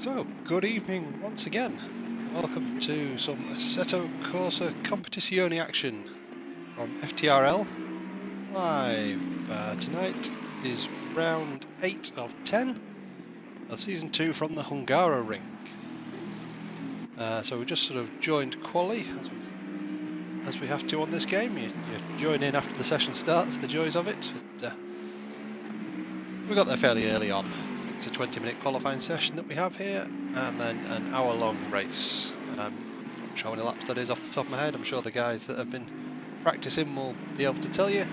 So, good evening once again. Welcome to some Assetto Corsa Competizione action from FTRL live. Tonight is round 8 of 10 of Season 2 from the Hungaroring. So we just sort of joined quali as we have to on this game. You join in after the session starts, the joys of it. But, we got there fairly early on. It's a 20-minute qualifying session that we have here, and then an hour-long race. Not sure how many laps that is off the top of my head. I'm sure the guys that have been practicing will be able to tell you.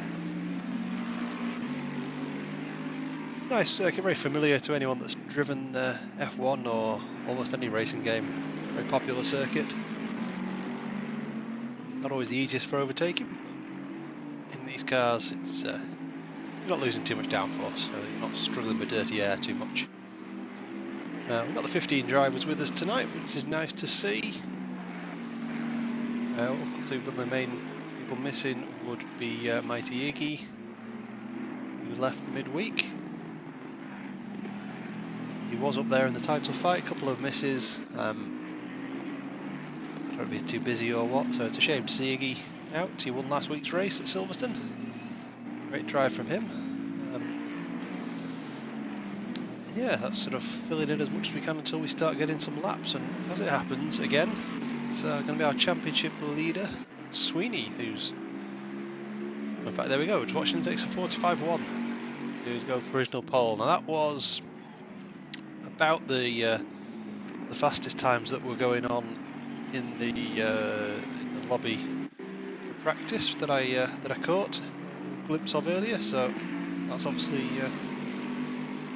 Nice circuit, very familiar to anyone that's driven F1 or almost any racing game. Very popular circuit. Not always the easiest for overtaking. In these cars, it's you're not losing too much downforce, so you're not struggling with dirty air too much. We've got the 15 drivers with us tonight, which is nice to see. Obviously one of the main people missing would be Mighty Iggy, who left midweek. He was up there in the title fight, a couple of misses. I don't know if he's too busy or what, so it's a shame to see Iggy out. He won last week's race at Silverstone. Great drive from him. Yeah, that's sort of filling in as much as we can until we start getting some laps. And as it happens, again, it's going to be our championship leader, Sweeney, who's... In fact, there we go. Watching takes a 45-1 to go for original pole. Now that was about the fastest times that were going on in the lobby for practice that I caught a glimpse of earlier. So that's obviously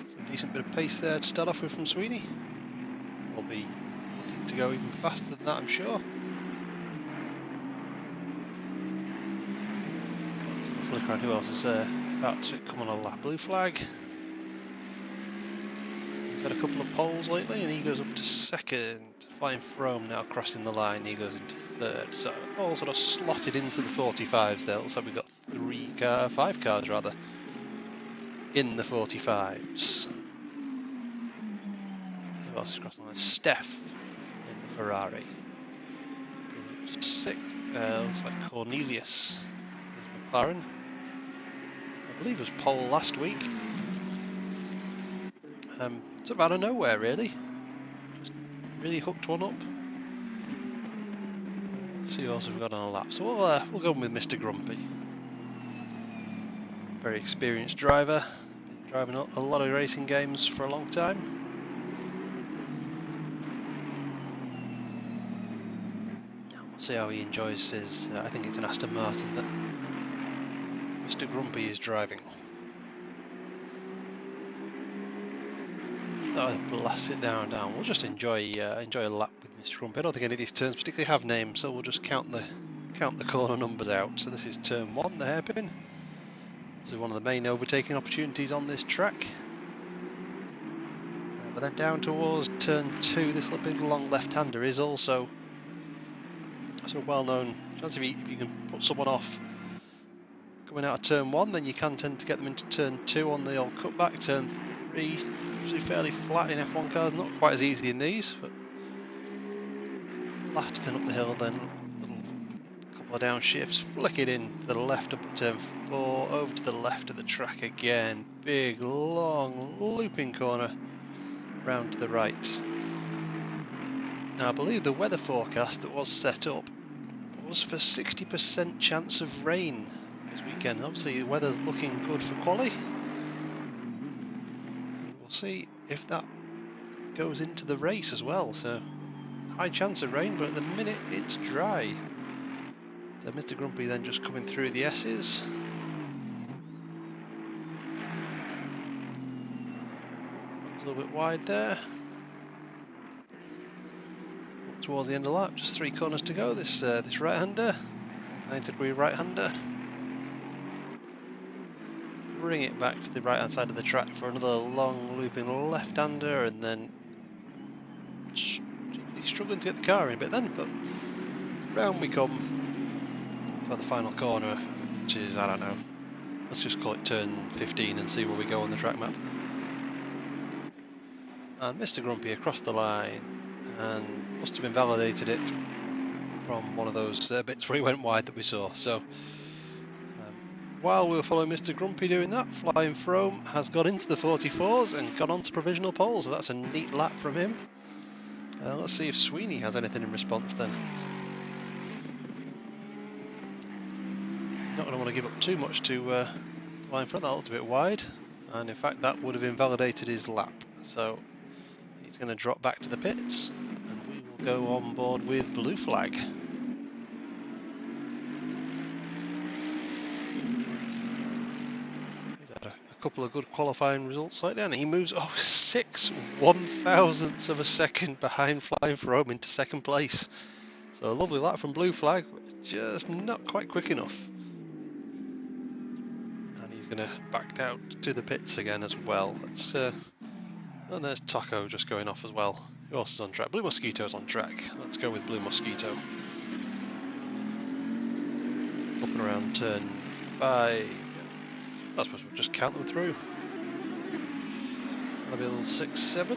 some decent bit of pace there to start off with from Sweeney. We'll be looking to go even faster than that, I'm sure. Let's have a flick around who else is about to come on a lap. Blue flag. He's had a couple of poles lately and he goes up to second. Flying Frome now crossing the line, he goes into third. So all sort of slotted into the 45s there. Looks like we've got 5 cars rather, in the 45s. Who else is crossing the line? Steph in the Ferrari. 6, looks like Cornelius is McLaren. I believe it was pole last week. Sort of out of nowhere really. Just really hooked one up. Let's see who else we've got on a lap. So we'll go with Mr. Grumpy. Very experienced driver. Been driving a lot of racing games for a long time. We'll see how he enjoys his... I think it's an Aston Martin that Mr. Grumpy is driving. Oh, blast it down. We'll just enjoy a lap with Mr. Grumpy. I don't think any of these turns particularly have names, so we'll just count the corner numbers out. So this is turn 1, the hairpin. This is one of the main overtaking opportunities on this track. But then down towards turn 2, this little big long left-hander is also a sort of well-known chance. If you can put someone off coming out of turn 1, then you can tend to get them into turn 2 on the old cutback. Turn 3, usually fairly flat in F1 cars, not quite as easy in these, but blasting up the hill, then a couple of downshifts, flick it in to the left up at turn 4, over to the left of the track again, big long looping corner round to the right. Now I believe the weather forecast that was set up was for 60% chance of rain this weekend. Obviously the weather's looking good for quali. We'll see if that goes into the race as well. So high chance of rain, but at the minute it's dry. So Mr. Grumpy then just coming through the S's. One's a little bit wide there. Towards the end of the lap, just 3 corners to go. This right-hander, 90-degree right-hander. Bring it back to the right-hand side of the track for another long looping left-hander, and then he's struggling to get the car in a bit then, but round we come for the final corner, which is, I don't know, let's just call it turn 15 and see where we go on the track map. And Mr. Grumpy across the line, and must have invalidated it from one of those bits where he went wide that we saw. So while we were following Mr. Grumpy doing that, Flying Frome has got into the 44s and gone on to provisional pole, so that's a neat lap from him. Let's see if Sweeney has anything in response then. Not going to want to give up too much to line front, that looked a bit wide, and in fact that would have invalidated his lap. So he's going to drop back to the pits, and we will go on board with blue flag. He's had a couple of good qualifying results like that, and he moves 6/1000ths of a second behind Flying Frome into second place. So a lovely lap from blue flag, but just not quite quick enough. And he's going to back out to the pits again as well. Let's and there's Taco just going off as well. Who else is on track? Blue Mosquito's on track. Let's go with Blue Mosquito. Up and around turn 5. I suppose we'll just count them through. That'll be a little 6, 7.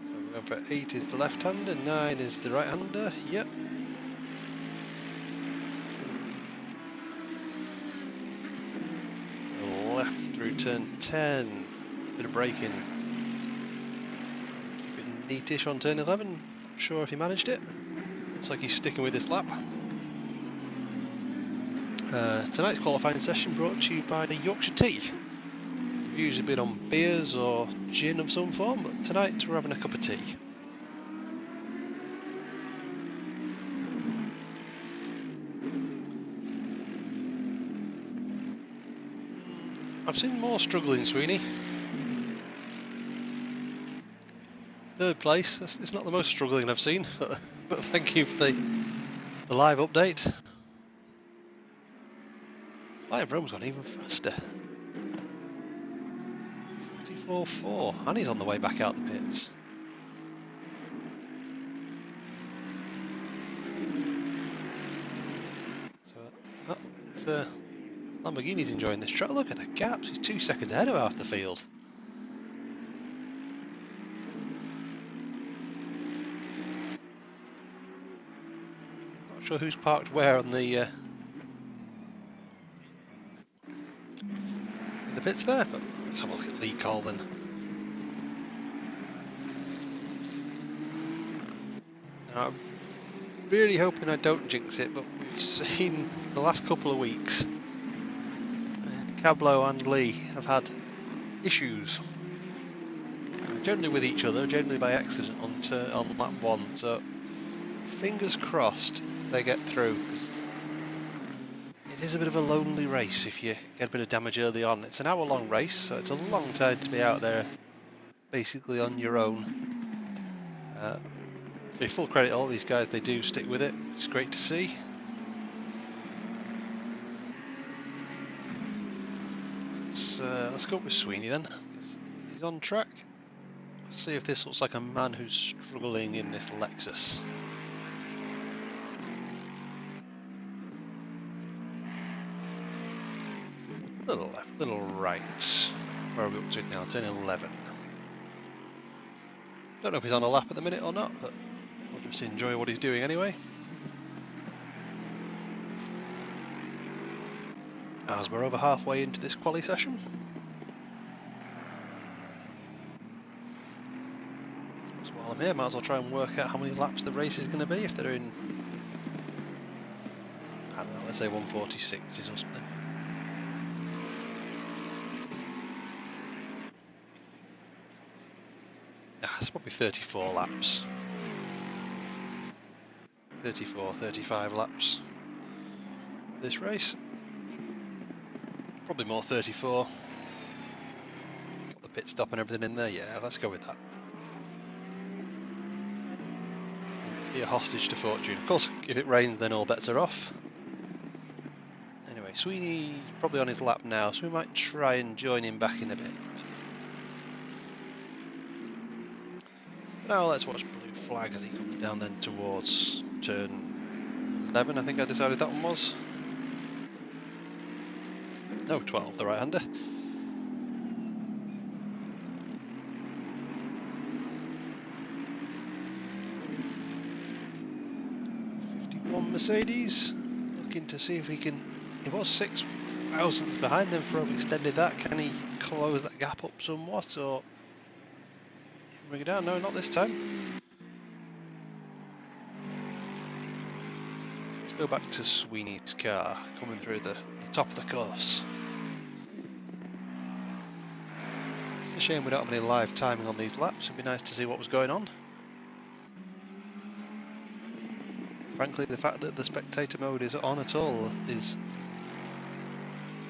So we're going for 8 is the left-hander, 9 is the right-hander. Yep. Left through turn 10. Bit of braking. Keep it neatish on turn 11. Not sure if he managed it. Looks like he's sticking with this lap. Tonight's qualifying session brought to you by the Yorkshire Tea. We've usually been on beers or gin of some form, but tonight we're having a cup of tea. I've seen more struggling, Sweeney. Third place, it's not the most struggling I've seen, but thank you for the live update. Flying Frome's gone even faster. 44.4, and he's on the way back out the pits. So that Lamborghini's enjoying this track. Look at the gaps, he's 2 seconds ahead of half the field. Not sure who's parked where on the pits there, but let's have a look at Lee Colvin. Now, I'm really hoping I don't jinx it, but we've seen the last couple of weeks Cablo and Lee have had issues, generally with each other, generally by accident on lap 1, so fingers crossed they get through. It is a bit of a lonely race if you get a bit of damage early on. It's an hour-long race, so it's a long time to be out there basically on your own. For full credit, all these guys, they do stick with it. It's great to see. Let's go with Sweeney then. He's on track. Let's see if this looks like a man who's struggling in this Lexus. Little left, little right. Where are we up to now? Turn 11. Don't know if he's on a lap at the minute or not, but we'll just enjoy what he's doing anyway. As we're over halfway into this quali session. I suppose while I'm here, might as well try and work out how many laps the race is going to be if they're in, I don't know, let's say 146s or something. It's probably 34 laps. 34, 35 laps. This race. Probably more 34. Got the pit stop and everything in there. Yeah, let's go with that. Be a hostage to fortune. Of course, if it rains, then all bets are off. Anyway, Sweeney's probably on his lap now, so we might try and join him back in a bit. Now let's watch blue flag as he comes down then towards turn 11, I think I decided that one was. No, 12, the right-hander. one Mercedes, looking to see if he can. He was 6 thousandths behind them for extended that. Can he close that gap up somewhat, or bring it down? No, not this time. Let's go back to Sweeney's car, coming through the top of the course. It's a shame we don't have any live timing on these laps. It'd be nice to see what was going on. Frankly, the fact that the spectator mode is on at all is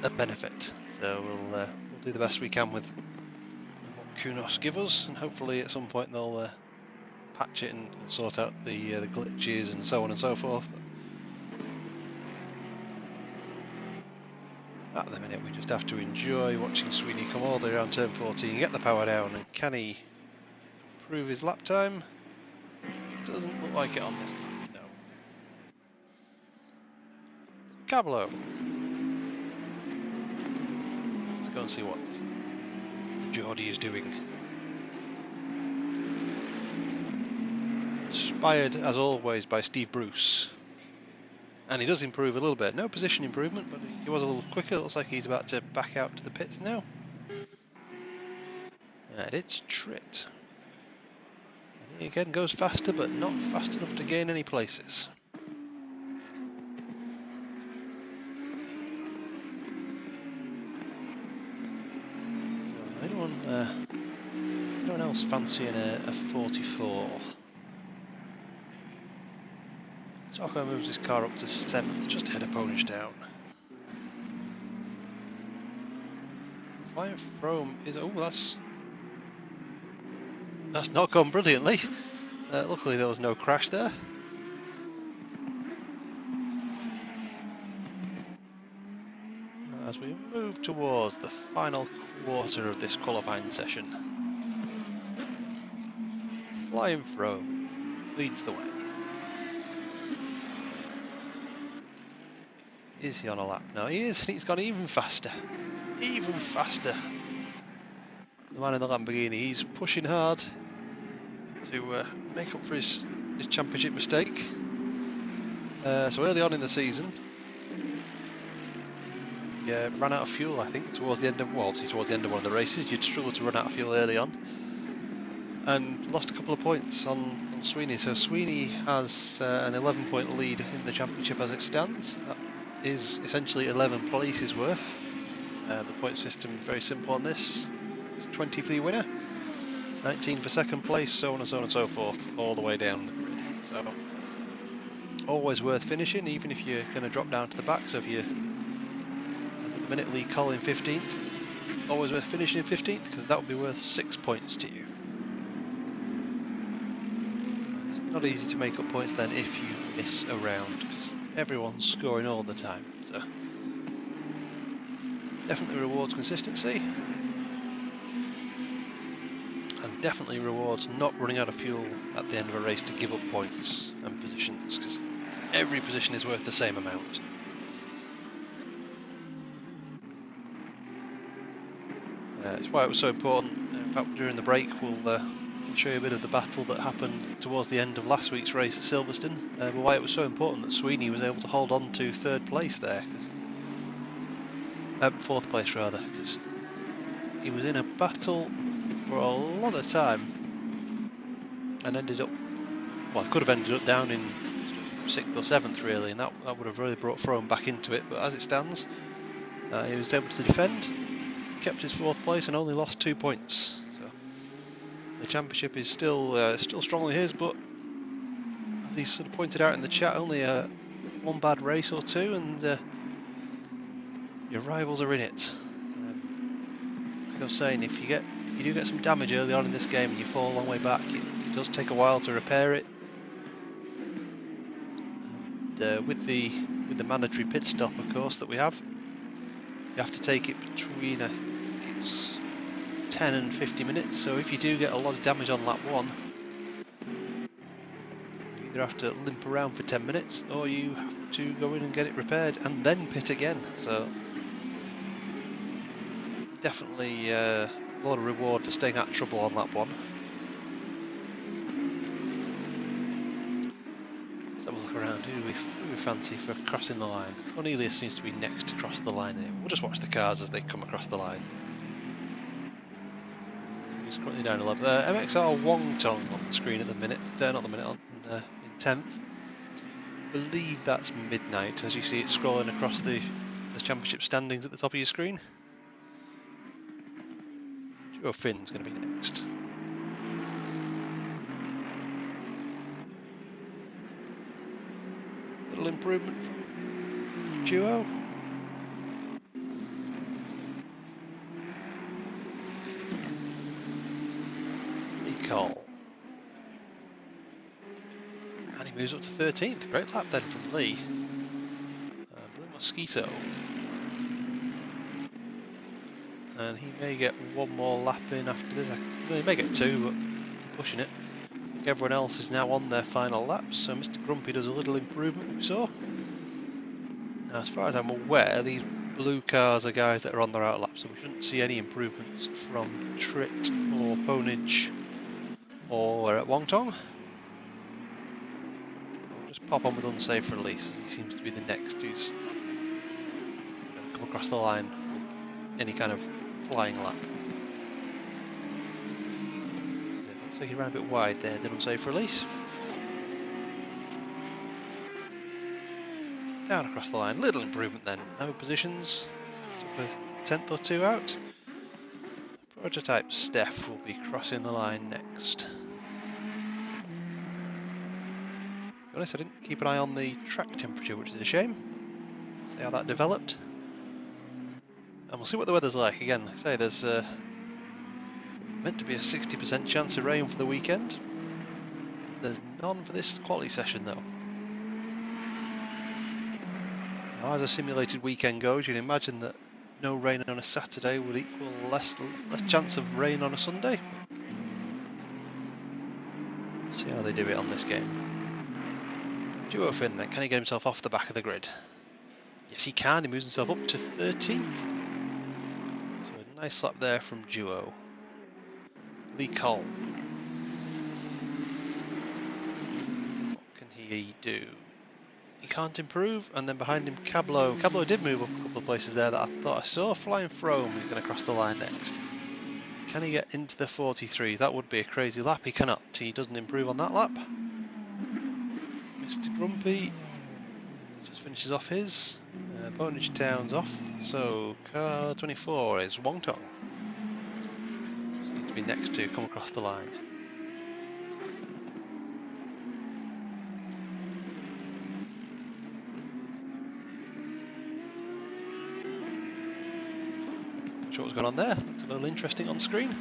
a benefit. So we'll do the best we can with what Kunos give us, and hopefully at some point they'll patch it and sort out the glitches and so on and so forth. At the minute, we just have to enjoy watching Sweeney come all the way around turn 14, get the power down, and can he improve his lap time? Doesn't look like it on this lap, no. Cablo. Let's go and see what Geordie is doing. Inspired, as always, by Steve Bruce. And he does improve a little bit. No position improvement, but he was a little quicker. Looks like he's about to back out to the pits now. And it's Tritt. And he again goes faster, but not fast enough to gain any places. So anyone else fancying a 44? Sarko moves his car up to 7th, just ahead of Ponish down. Flying Frome is... oh, that's not gone brilliantly. Luckily there was no crash there. As we move towards the final quarter of this qualifying session, Flying Frome leads the way. Is he on a lap? No, he is, and he's gone even faster. Even faster. The man in the Lamborghini, he's pushing hard to make up for his championship mistake. So early on in the season, he ran out of fuel, I think, towards the end of, well, obviously towards the end of one of the races. You'd struggle to run out of fuel early on. And lost a couple of points on Sweeney. So Sweeney has an 11-point lead in the championship as it stands. That is essentially 11 places worth. The point system very simple on this. It's 20 for the winner, 19 for second place, so on and so on and so forth, all the way down the grid. So always worth finishing, even if you're going to drop down to the back. So if you, as at the minute, Lee Collin 15th, always worth finishing in 15th, because that would be worth 6 points to you. It's not easy to make up points then if you miss a round, because everyone's scoring all the time. So definitely rewards consistency, and definitely rewards not running out of fuel at the end of a race to give up points and positions, because every position is worth the same amount. It's why it was so important. In fact, during the break we'll show you a bit of the battle that happened towards the end of last week's race at Silverstone, but why it was so important that Sweeney was able to hold on to 3rd place there, 4th place rather, because he was in a battle for a lot of time and ended up, well, could have ended up down in 6th or 7th really, and that would have really brought Frome back into it. But as it stands, he was able to defend, kept his 4th place, and only lost 2 points. So the championship is still strongly his, but as he sort of pointed out in the chat, only one bad race or two, and your rivals are in it. Like I was saying, if you do get some damage early on in this game and you fall a long way back, it does take a while to repair it. And with the mandatory pit stop, of course, that we have, you have to take it between, I think it's 10 and 50 minutes. So if you do get a lot of damage on lap 1, you either have to limp around for 10 minutes, or you have to go in and get it repaired and then pit again. So definitely a lot of reward for staying out of trouble on lap 1. Let's have a look around. Who do we fancy for crossing the line? Cornelius seems to be next to cross the line anyway. We'll just watch the cars as they come across the line. He's currently down 11th. MXR Wongtong on the screen at the minute. Not the minute, in 10th. I believe that's midnight, as you see it scrolling across the championship standings at the top of your screen. Joe Finn's going to be next. Little improvement from Duo. Lee Cole. And he moves up to 13th. Great lap then from Lee. Blue Mosquito. And he may get one more lap in after this. Well, he may get two, but pushing it. I think everyone else is now on their final laps, so Mr. Grumpy does a little improvement, we saw. Now, as far as I'm aware, these blue cars are guys that are on their out lap, so we shouldn't see any improvements from Trit or Ponage or at Wongtong. We'll just pop on with unsafe release. He seems to be the next who's going to come across the line with any kind of flying lap. Looks like he ran a bit wide there, did unsafe release. Down across the line, little improvement then. No positions, took a 10th or 2 out. Prototype Steph will be crossing the line next. To be honest, I didn't keep an eye on the track temperature, which is a shame. See how that developed. And we'll see what the weather's like. Again, like I say, there's meant to be a 60% chance of rain for the weekend. There's none for this quality session though. Now, as a simulated weekend goes, you'd imagine that no rain on a Saturday would equal less chance of rain on a Sunday. See how they do it on this game. Duo Finn then, can he get himself off the back of the grid? Yes, he can. He moves himself up to 13th. So a nice lap there from Duo. Lee Cole. What can he do? He can't improve, and then behind him Cablo. Cablo did move up a couple of places there that I thought I saw. Flying Frome is going to cross the line next. Can he get into the 43? That would be a crazy lap. He cannot. He doesn't improve on that lap. Mr. Grumpy just finishes off his. Bonage Town's off. So car 24 is Wongtong. Just need to be next to come across the line. Not sure what's going on there. Looks a little interesting on screen.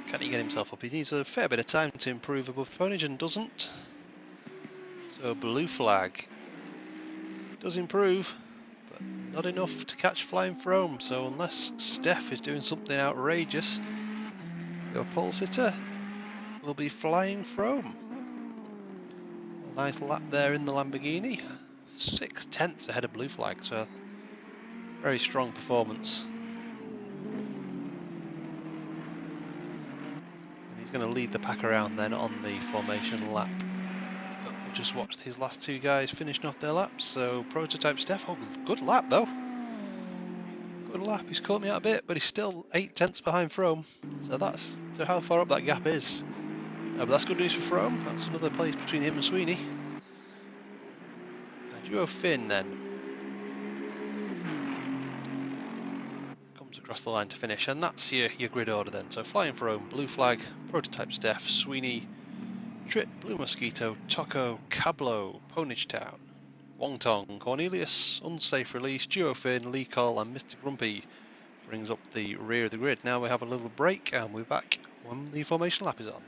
Can he get himself up? He needs a fair bit of time to improve above Ponage and doesn't. So blue flag does improve, but not enough to catch Flying Frome. So unless Steph is doing something outrageous, your pole sitter will be Flying Frome. A nice lap there in the Lamborghini. 6/10 ahead of blue flag, so very strong performance. And he's going to lead the pack around then on the formation lap. But we'll just watch his last two guys finishing off their laps. So Prototype Steph, oh, good lap though. Good lap. He's caught me out a bit, but he's still 8/10 behind Frome. So that's how far up that gap is. But that's good news for Frome. That's another place between him and Sweeney. Duo Finn then comes across the line to finish, and that's your grid order then. So Flying Frome, blue flag, Prototype Steph, Sweeney, Trit, Blue Mosquito, Tocco, Cablo, Ponage Town, Wongtong, Cornelius, Unsafe Release, Duo Finn, Lee Cole, and Mr. Grumpy brings up the rear of the grid. Now we have a little break, and we're back when the formation lap is on.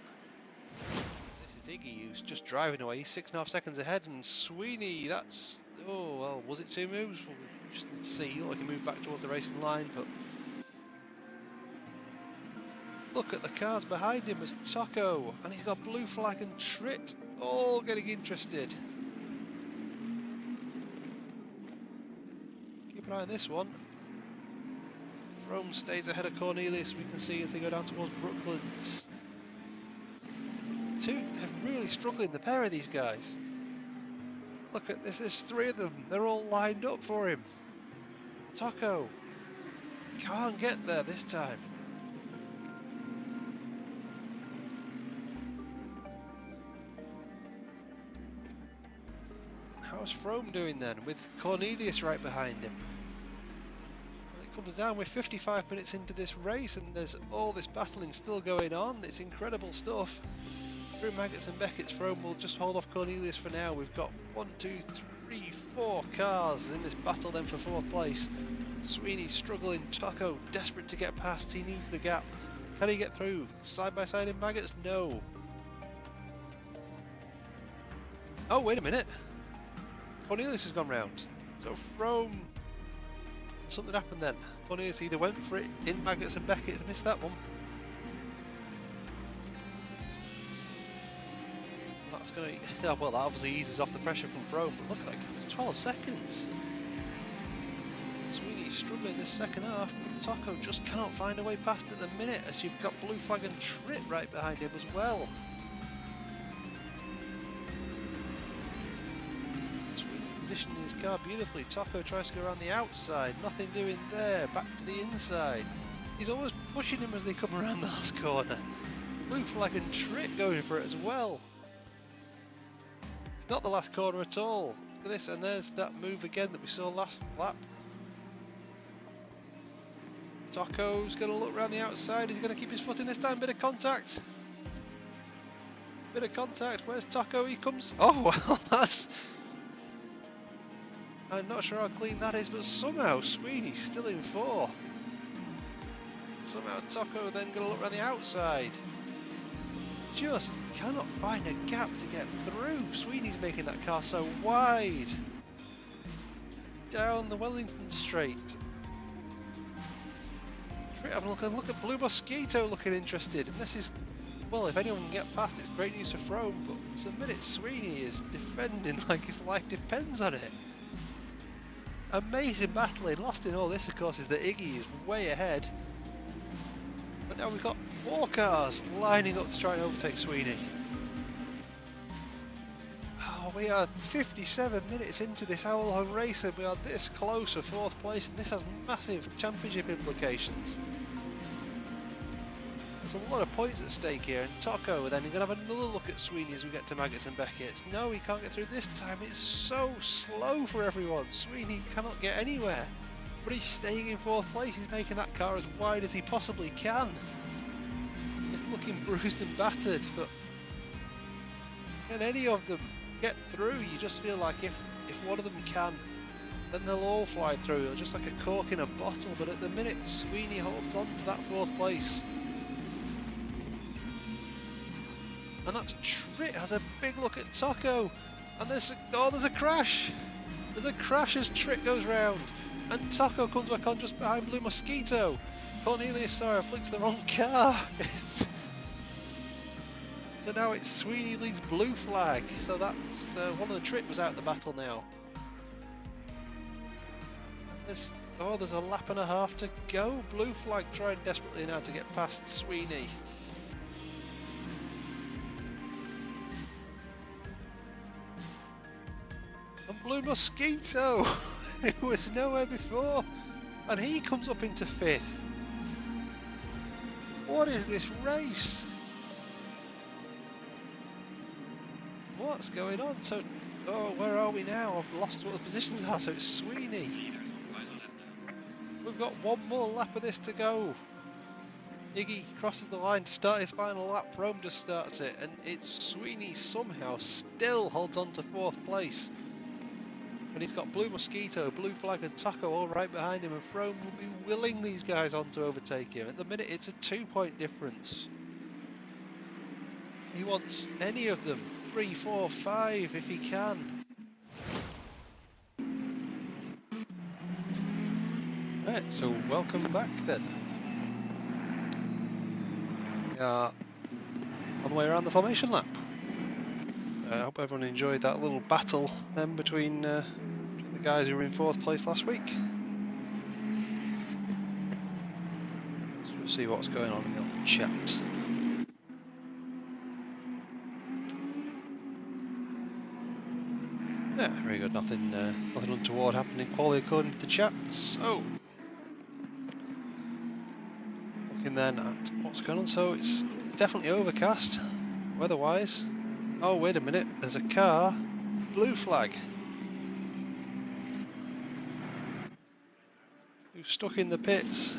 Iggy, who's just driving away, he's 6.5 seconds ahead, and Sweeney, that's, oh well, was it 2 moves? Well, we just need to see. Like he moved back towards the racing line, but look at the cars behind him as Tocco, and he's got blue flag and Trit all getting interested. Keep an eye on this one. Frome stays ahead of Cornelius, we can see as they go down towards Brooklands. They're really struggling, the pair of these guys. Look at this, there's 3 of them. They're all lined up for him. Taco can't get there this time. How's Frome doing then, with Cornelius right behind him? Well, it comes down, we're 55 minutes into this race and there's all this battling still going on. It's incredible stuff. Through Maggots and Beckett's, Frome will just hold off Cornelius for now. We've got 1, 2, 3, 4 cars in this battle then for 4th place. Sweeney struggling, Taco desperate to get past, he needs the gap. Can he get through? Side by side in Maggots? No. Oh, wait a minute. Cornelius has gone round. So Frome, something happened then. Cornelius either went for it in Maggots and Beckett, missed that one. That's going to, well, that obviously eases off the pressure from Frome, but look at that gap, it's 12 seconds. Sweeney's struggling this second half, but Taco just cannot find a way past at the minute, as you've got Blue Flag and Trip right behind him as well. Positioning his car beautifully. Taco tries to go around the outside, nothing doing there, back to the inside. He's always pushing him as they come around the last corner. Blue Flag and Trick going for it as well. It's not the last corner at all. Look at this, and there's that move again that we saw last lap. Taco's going to look around the outside, he's going to keep his foot in this time, bit of contact. Bit of contact, where's Taco? He comes, oh well, that's... I'm not sure how clean that is, but somehow Sweeney's still in 4th. Somehow Taco then going to look around the outside. Just cannot find a gap to get through. Sweeney's making that car so wide. Down the Wellington Straight. Having a look at Blue Mosquito looking interested. And this is, well, if anyone can get past, it's great news for Frome. But it's a minute Sweeney is defending like his life depends on it. Amazing battling. Lost in all this, of course, is that Iggy is way ahead. But now we've got 4 cars lining up to try and overtake Sweeney. Oh, we are 57 minutes into this hour-long race and we are this close to 4th place, and this has massive championship implications. There's a lot of points at stake here, and Taco, then you're going to have another look at Sweeney as we get to Maggots and Beckett. No, he can't get through this time. It's so slow for everyone. Sweeney cannot get anywhere. But he's staying in 4th place. He's making that car as wide as he possibly can. It's looking bruised and battered, but can any of them get through? You just feel like if one of them can, then they'll all fly through. It's just like a cork in a bottle. But at the minute, Sweeney holds on to that 4th place. And that's Tritt has a big look at Taco, and there's a crash. There's a crash as Tritt goes round, and Taco comes back on just behind Blue Mosquito. Cornelius, sorry, I flicked the wrong car. So now it's Sweeney leads Blue Flag. So that's one of the Tritt was out of the battle now. And there's a lap and a half to go. Blue Flag trying desperately now to get past Sweeney. And Blue Mosquito, who was nowhere before, and he comes up into 5th. What is this race? What's going on? So, oh, where are we now? I've lost what the positions are, so it's Sweeney. We've got one more lap of this to go. Iggy crosses the line to start his final lap, Frome just starts it, and it's Sweeney somehow still holds on to 4th place. And he's got Blue Mosquito, Blue Flag and Taco all right behind him, and Frome will be willing these guys on to overtake him. At the minute it's a 2-point difference. He wants any of them, 3, 4, 5 if he can. Right, so welcome back then. We are on the way around the formation lap. I hope everyone enjoyed that little battle then between the guys who were in 4th place last week. Let's just see what's going on in the chat. Yeah, very good. Nothing untoward happened in quali according to the chat. So, looking then at what's going on. So it's definitely overcast, weather-wise. Oh, wait a minute. There's a car. Blue flag. Who's stuck in the pits?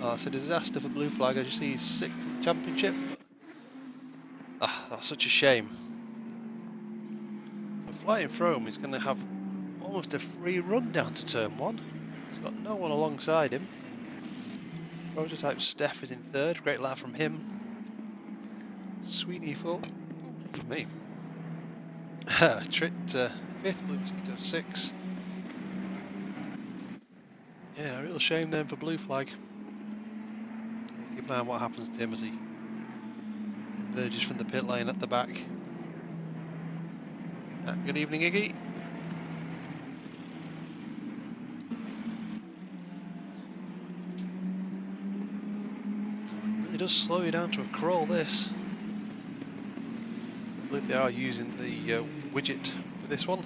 Oh, it's a disaster for blue flag. As you see, he's 6th in the championship. Ah, that's such a shame. So Flying Throne is going to have almost a free run down to turn 1. He's got no one alongside him. Prototype Steph is in 3rd. Great lap from him. Sweeney 4th. Give me. Trit 5th. Blue Mosquito 6th. Yeah, a real shame then for blue flag. We'll keep an eye on what happens to him as he emerges from the pit lane at the back. Good evening, Iggy. It really does slow you down to a crawl, this. I believe they are using the widget for this one.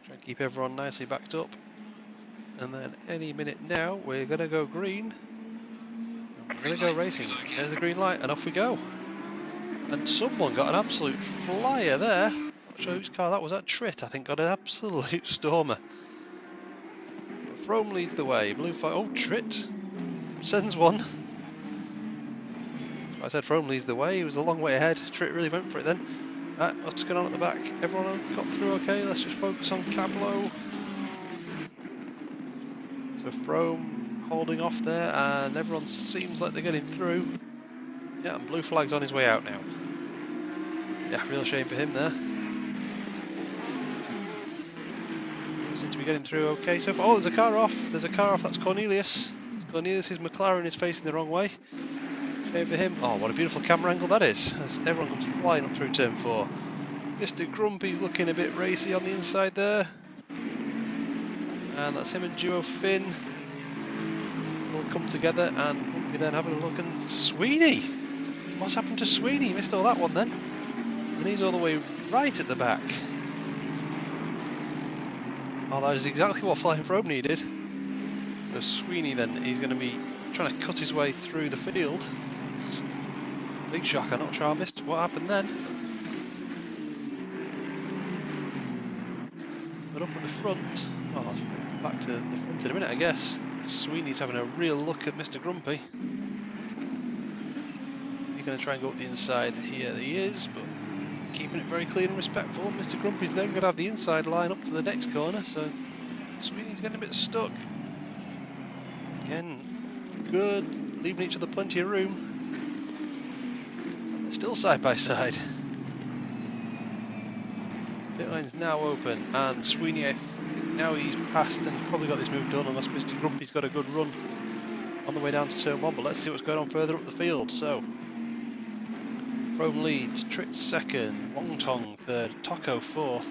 Try and keep everyone nicely backed up. And then any minute now, we're going to go green. And we're going to go racing. There's the green light, and off we go. And someone got an absolute flyer there. Not sure whose car that was. That Trit, I think, got an absolute stormer. But Frome leads the way. Blue flag. Oh, Trit sends one. I said Frome leads the way. He was a long way ahead. Trit really went for it then. What's going on at the back? Everyone got through okay? Let's just focus on Cablo. So Frome holding off there, and everyone seems like they're getting through. Yeah, and blue flag's on his way out now. Yeah, real shame for him there. Seems to be getting through okay so far. Oh, there's a car off. There's a car off. That's Cornelius. Cornelius' McLaren is facing the wrong way. Shame for him. Oh, what a beautiful camera angle that is, as everyone comes flying up through turn 4. Mr. Grumpy's looking a bit racy on the inside there. And that's him and Duo Finn will come together, and Grumpy then having a look. And Sweeney! What's happened to Sweeney? He missed all that one then. And he's all the way right at the back. Oh, that is exactly what Flying Throne needed. So Sweeney then, he's going to be trying to cut his way through the field. It's a big shock, I'm not sure I missed what happened then. But up at the front, well, I'll back to the front in a minute I guess. Sweeney's having a real look at Mr. Grumpy. Is he going to try and go up the inside? Here he is, but keeping it very clean and respectful. Mr. Grumpy's then going to have the inside line up to the next corner, so Sweeney's getting a bit stuck. Again, good, leaving each other plenty of room. And they're still side by side. Pit line's now open, and Sweeney, I think now he's passed and probably got this move done, unless Mr. Grumpy's got a good run on the way down to turn 1. But let's see what's going on further up the field. So, Frome leads, Trit 2nd, Wong Tong 3rd, Toko 4th,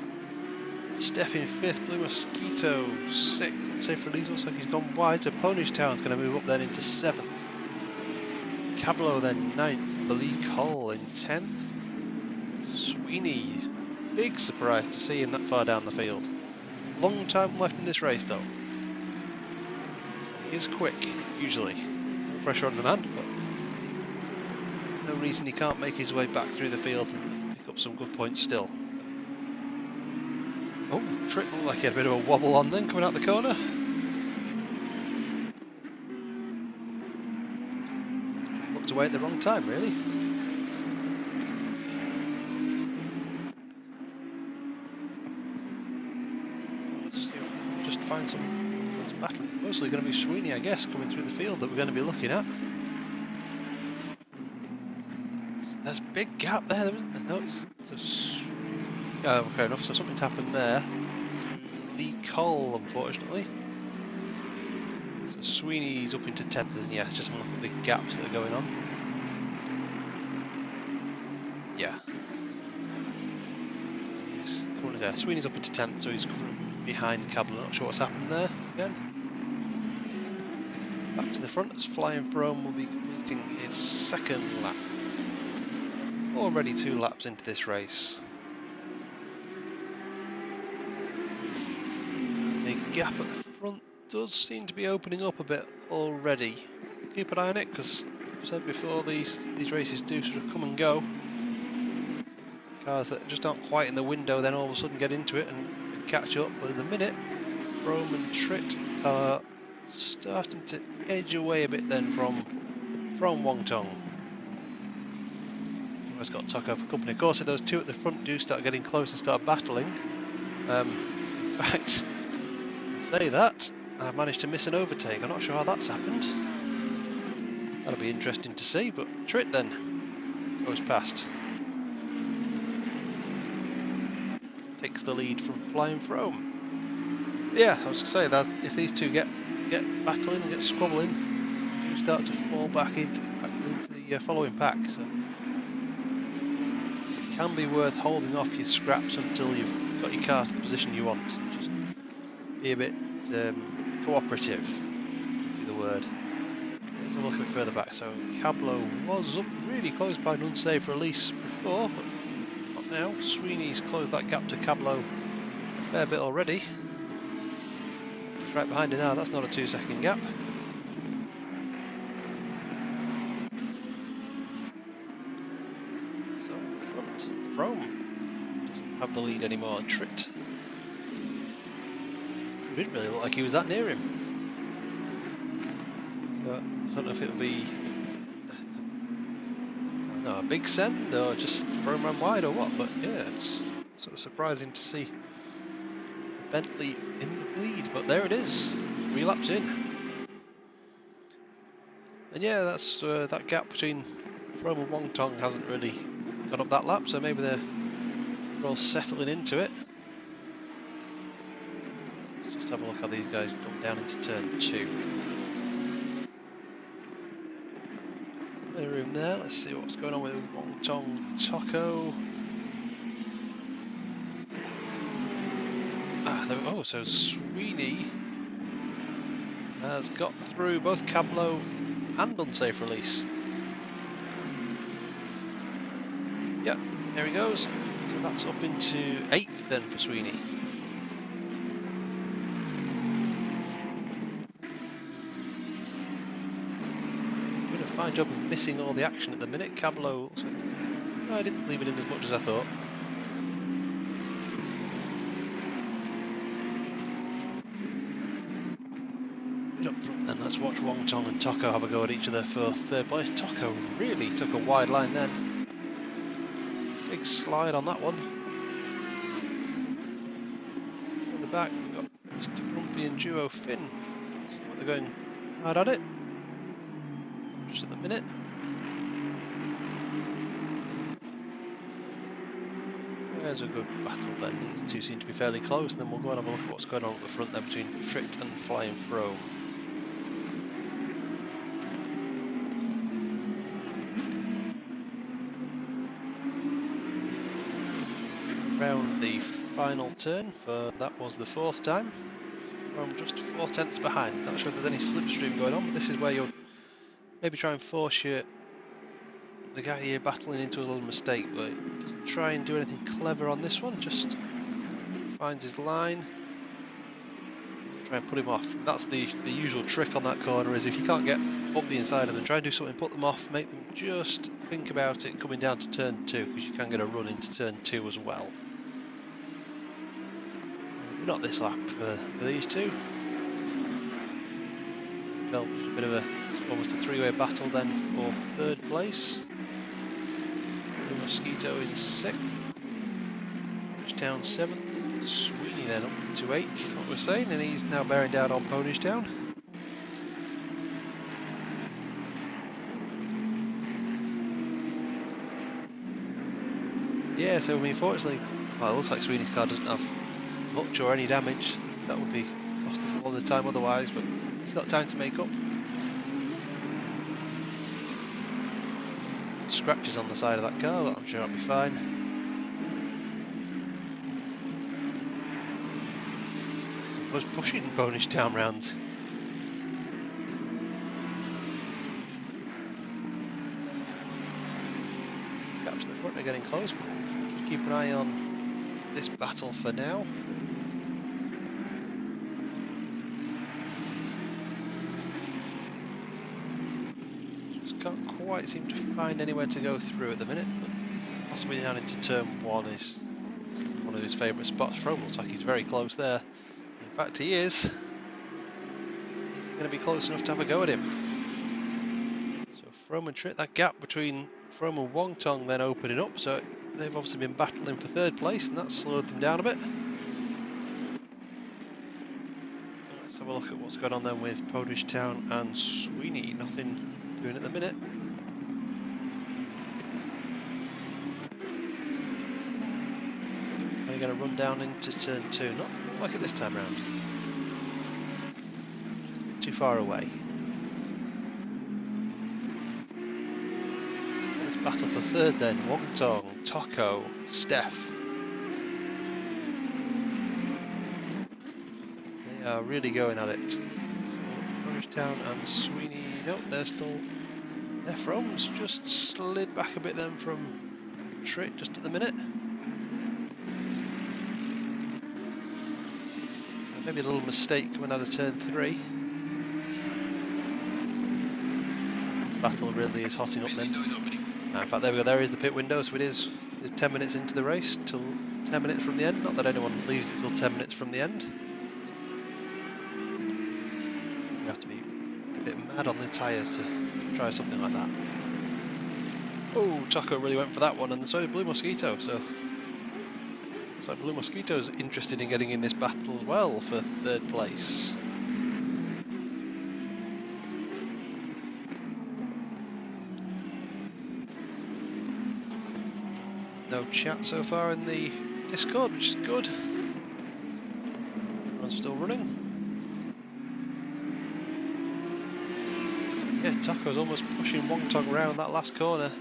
Steph in 5th, Blue Mosquito 6th. Safe for Release, looks like he's gone wide, so Ponish Town's going to move up then into 7th. Cablo then 9th, Malik Hull in 10th. Sweeney, big surprise to see him that far down the field. Long time left in this race though. He is quick, usually. No pressure on the man, but no reason he can't make his way back through the field and pick up some good points still. Oh, Trit looked like he had a bit of a wobble on then, coming out the corner. Looked away at the wrong time, really. So let's just find some battling. Mostly going to be Sweeney, I guess, coming through the field that we're going to be looking at. There's a big gap there, isn't there? No, it's just... Oh, fair enough, so something's happened there to Lee Cole, unfortunately. So Sweeney's up into 10th, isn't he? Yeah, just have a look at the gaps that are going on. Yeah. He's coming there. Sweeney's up into 10th, so he's coming behind Cablo. Not sure what's happened there again. Back to the front as Flying Throne will be completing his 2nd lap. Already 2 laps into this race. The gap at the front does seem to be opening up a bit already. Keep an eye on it, because I've said before, these races do sort of come and go. Cars that just aren't quite in the window then all of a sudden get into it and catch up, but in the minute, Rome and Trit are starting to edge away a bit then from Wongtong. Always got Taco for company. Of course, if those two at the front do start getting close and start battling, in fact, I say that, I've managed to miss an overtake. I'm not sure how that's happened. That'll be interesting to see, but Trit then goes past. Takes the lead from Flying Frome. Yeah, I was going to say that if these two get battling and get squabbling, you start to fall back into the following pack. So it can be worth holding off your scraps until you've got your car to the position you want. So just be a bit cooperative, would be the word. Let's have a look a bit further back. So Cablo was up really close by an unsafe release before, but not now. Sweeney's closed that gap to Cablo a fair bit already. He's right behind him now, that's not a 2-second gap. So at the front, Frome doesn't have the lead anymore. Trit. It didn't really look like he was that near him. So I don't know if it'll be a big send or just Frome ran wide or what, but yeah, it's sort of surprising to see the Bentley in the lead, but there it is, 3 laps in. And yeah, that's that gap between Frome and Wongtong hasn't really gone up that lap, so maybe they're all settling into it. Let's just have a look how these guys come down into turn 2. Room there. Let's see what's going on with Wongtong Taco. Oh, so Sweeney has got through both Cablo and unsafe release. Yep, there he goes. So that's up into 8th then for Sweeney. Fine job of missing all the action at the minute. Cablo, I didn't leave it in as much as I thought. Bit up front then, let's watch Wongtong and Taco have a go at each other for 3rd place. Taco really took a wide line then. Big slide on that one. From the back, we've got Mr. Grumpy and Duo Finn. Seems like they're going hard at it. Just at the minute. There's a good battle then. These two seem to be fairly close, and then we'll go and have a look at what's going on at the front there between Trit and Flying Frome. Round the final turn, for that was the 4th time. Frome just 4 tenths behind. Not sure if there's any slipstream going on, but this is where you'll maybe try and force the guy here battling into a little mistake, but he doesn't try and do anything clever on this one, just finds his line, try and put him off. And that's the usual trick on that corner, is if you can't get up the inside of them, try and do something, put them off, make them just think about it coming down to turn 2, because you can get a run into turn 2 as well. Not this lap for these two. Felt a bit of almost a 3-way battle then for 3rd place. Mosquito in 6th. Town 7th. Sweeney then up to 8th, what we're saying, and he's now bearing down on Ponish Town. Yeah, so I mean, fortunately, well, it looks like Sweeney's car doesn't have much or any damage. That would be lost a lot of the time otherwise, but he's got time to make up. Scratches on the side of that car, but I'm sure it'll be fine. I was pushing Ponish Town round. Gaps in the front are getting close, but just keep an eye on this battle for now. quite seem to find anywhere to go through at the minute, but possibly down into turn 1 is one of his favourite spots. Frome looks like he's very close there. In fact, he is. Is he going to be close enough to have a go at him? So Frome and Trick, that gap between Frome and Wongtong then opening up, so they've obviously been battling for 3rd place, and that's slowed them down a bit. Let's have a look at what's going on then with Podridge Town and Sweeney. Nothing doing at the minute. They're going to run down into turn 2, not like it this time round. Too far away. So let's battle for 3rd then. Wongtong, Toko, Steph. They are really going at it. So Podridge Town and Sweeney, nope, they're still... Yeah, Frome's just slid back a bit then from Trick just at the minute. Maybe a little mistake coming out of turn 3. This battle really is hotting up then. In fact, there we go, there is the pit window, so it is 10 minutes into the race, till 10 minutes from the end. Not that anyone leaves it till 10 minutes from the end. You have to be a bit mad on the tyres to try something like that. Oh, Toko really went for that one, and so did Blue Mosquito, so... Looks like Blue Mosquito's interested in getting in this battle as well for 3rd place. No chat so far in the Discord, which is good. Everyone's still running. Yeah, Toko's almost pushing Wongtong around that last corner.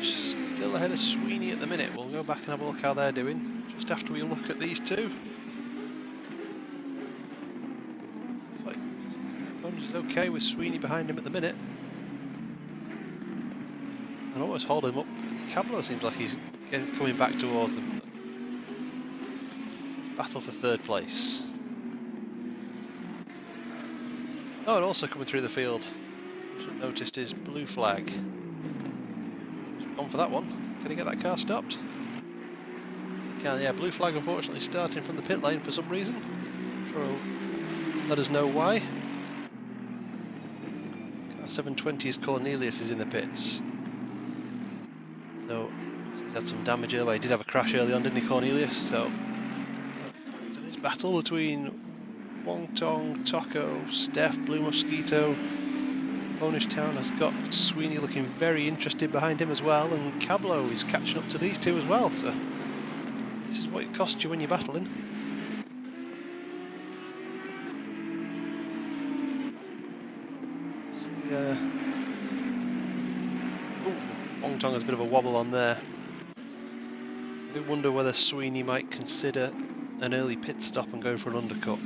Still ahead of Sweeney at the minute. We'll go back and have a look how they're doing just after we look at these two. It's like Podridge is okay with Sweeney behind him at the minute. And almost hold him up. Cablo seems like he's coming back towards them. Battle for 3rd place. Oh, and also coming through the field, which I've noticed is blue flag. Gone for that one. Can he get that car stopped? Yes, he can. Yeah, blue flag unfortunately starting from the pit lane for some reason. I'm sure he'll let us know why. Car 720's Cornelius is in the pits. So he's had some damage earlier. He did have a crash early on, didn't he, Cornelius? So this battle between Wongtong, Toko, Steph, Blue Mosquito. Podridge Town has got Sweeney looking very interested behind him as well, and Cablo is catching up to these two as well, so this is what it costs you when you're battling. So, Wongtong has a bit of a wobble on there. I do wonder whether Sweeney might consider an early pit stop and go for an undercut.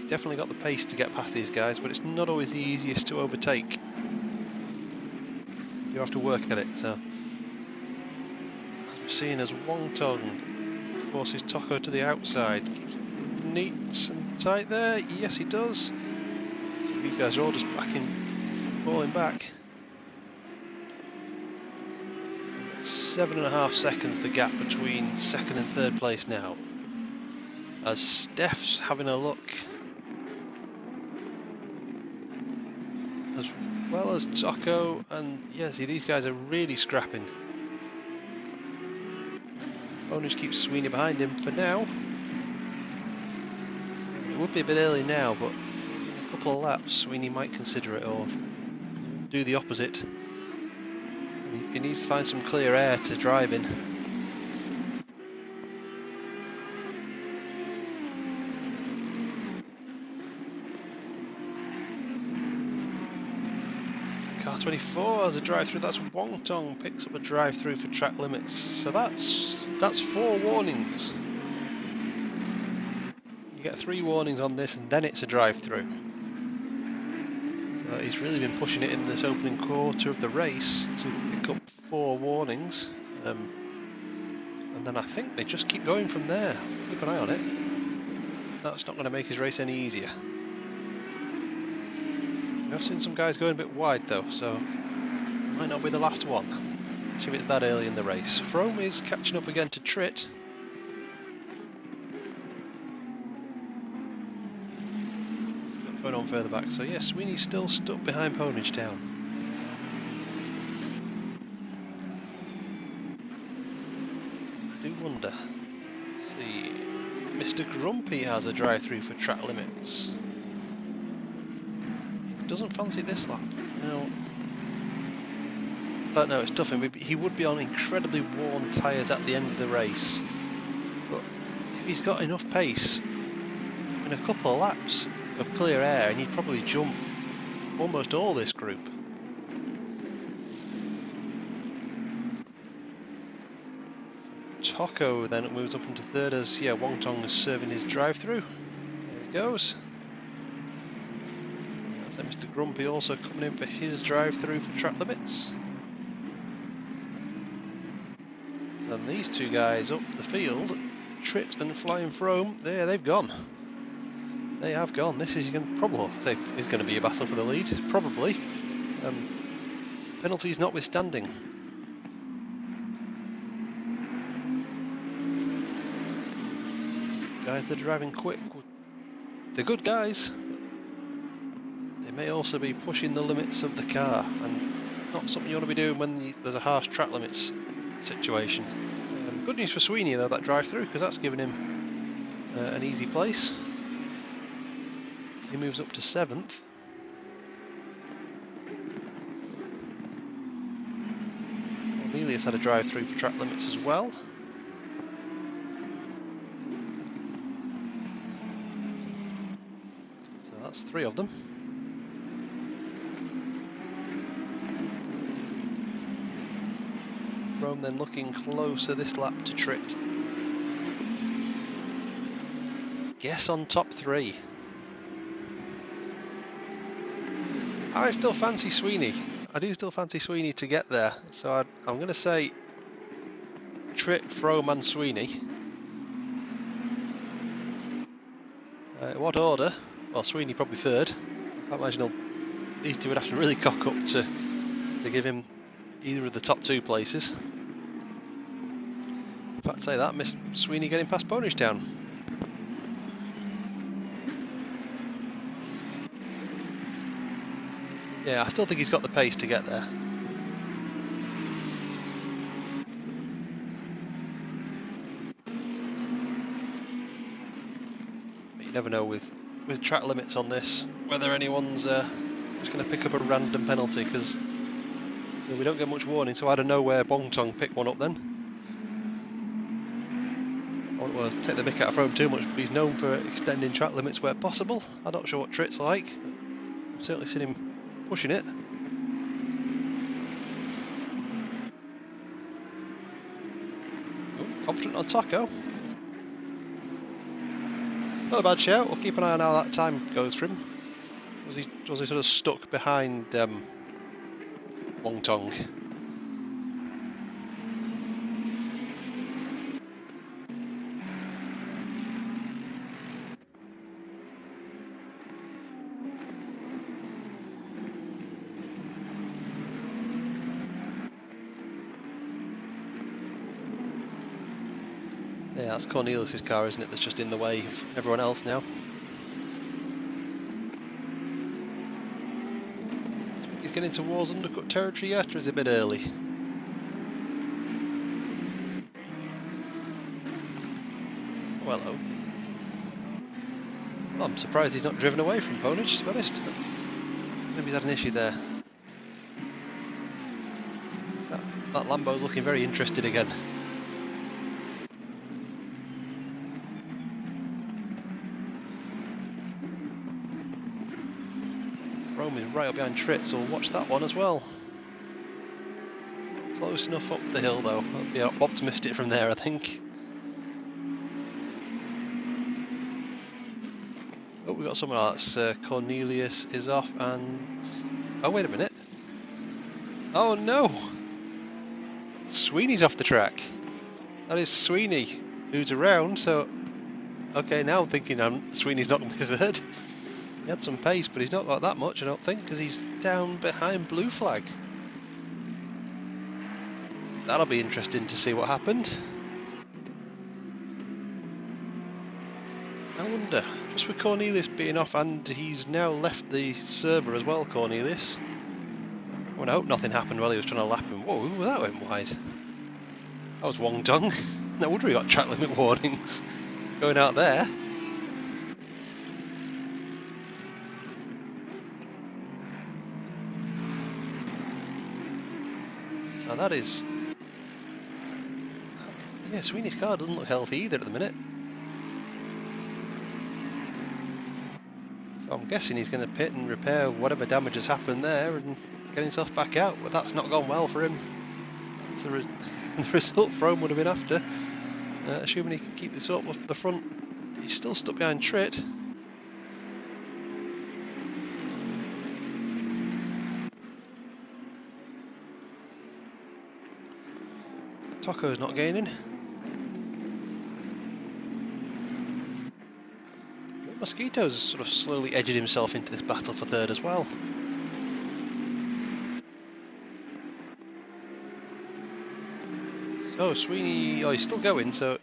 Definitely got the pace to get past these guys, but it's not always the easiest to overtake. You have to work at it. So, as we're seeing as Wongtong forces Toko to the outside, keeps it neat and tight there. Yes, he does. So these guys are all just falling back. 7.5 seconds the gap between 2nd and 3rd place now. As Steph's having a look. As well as Toko, and yeah, see, these guys are really scrapping. Podridge keeps Sweeney behind him for now. It would be a bit early now, but in a couple of laps Sweeney might consider it or do the opposite. He needs to find some clear air to drive in. Car 24 has a drive-through. That's Wongtong picks up a drive-through for track limits. So that's 4 warnings. You get 3 warnings on this, and then it's a drive-through. So he's really been pushing it in this opening quarter of the race to pick up 4 warnings. And then I think they just keep going from there. Keep an eye on it. That's not going to make his race any easier. We have seen some guys going a bit wide though, so it might not be the last one, if it's that early in the race. Frome is catching up again to Tritt. Going on further back, so yeah, Sweeney's still stuck behind Ponage Town. I do wonder. Let's see. Mr. Grumpy has a drive-through for track limits. He doesn't fancy this lap. No. Don't know, it's tough. He would be on incredibly worn tyres at the end of the race. But if he's got enough pace, in a couple of laps of clear air, and he'd probably jump almost all this group. So Toko then moves up into third as Wong Tong is serving his drive-through. There he goes. So Mr. Grumpy also coming in for his drive-through for track limits. And these two guys up the field, Tritt and Flying Frome, there they've gone. They have gone. This is going to probably say is going to be a battle for the lead, probably. Penalties notwithstanding. Guys that are driving quick, they're good guys. But they may also be pushing the limits of the car, and not something you want to be doing when there's a harsh track limits situation. Good news for Sweeney though, that drive through, because that's given him an easy place. He moves up to 7th. Amelia's had a drive through for track limits as well. So that's 3 of them. Frome then looking closer this lap to Tritt. Guess on top 3. I still fancy Sweeney. I do still fancy Sweeney to get there. So I'm going to say Tritt, Frome and Sweeney. What order? Well, Sweeney probably 3rd. I can't imagine these two would have to really cock up to give him either of the top 2 places. In fact, say that, missed Sweeney getting past Ponage Town. Yeah, I still think he's got the pace to get there. But you never know with track limits on this, whether anyone's just going to pick up a random penalty, because we don't get much warning, so out of nowhere Wong Tong picked one up then. I don't want to take the mick out of Frome too much, but he's known for extending track limits where possible. I'm not sure what Tritt's like. I've certainly seen him pushing it. Oh, confident on Toko. Not a bad shout. We'll keep an eye on how that time goes for him. Was he sort of stuck behind Wong Tong? Yeah, that's Cornelius's car, isn't it? That's just in the way of everyone else now. He's getting towards undercut territory yet, or is it a bit early? Oh, hello. Well, I'm surprised he's not driven away from Ponage, to be honest. Maybe he's had an issue there. That Lambo's looking very interested again. Frome is right up behind Tritt, so we'll watch that one as well. Close enough up the hill though. I'll be optimistic from there, I think. Oh, we've got someone else. Cornelius is off and... Oh, wait a minute. Oh no! Sweeney's off the track. That is Sweeney, who's around, so... Okay, now I'm thinking Sweeney's not going to be 3rd. He had some pace, but he's not got that much, I don't think, because he's down behind blue flag. That'll be interesting to see what happened. I wonder, just with Cornelius being off, and he's now left the server as well, Cornelius. I hope nothing happened while he was trying to lap him. Whoa, that went wide. That was Wong Dong. No wonder we got track limit warnings going out there. So that is... yeah, Sweeney's car doesn't look healthy either at the minute. So I'm guessing he's going to pit and repair whatever damage has happened there and get himself back out, but that's not gone well for him. That's the result Frome would have been after. Assuming he can keep this up off the front. He's still stuck behind Trit. Toko's not gaining. Mosquito's sort of slowly edging himself into this battle for third as well. So Sweeney, oh, he's still going, so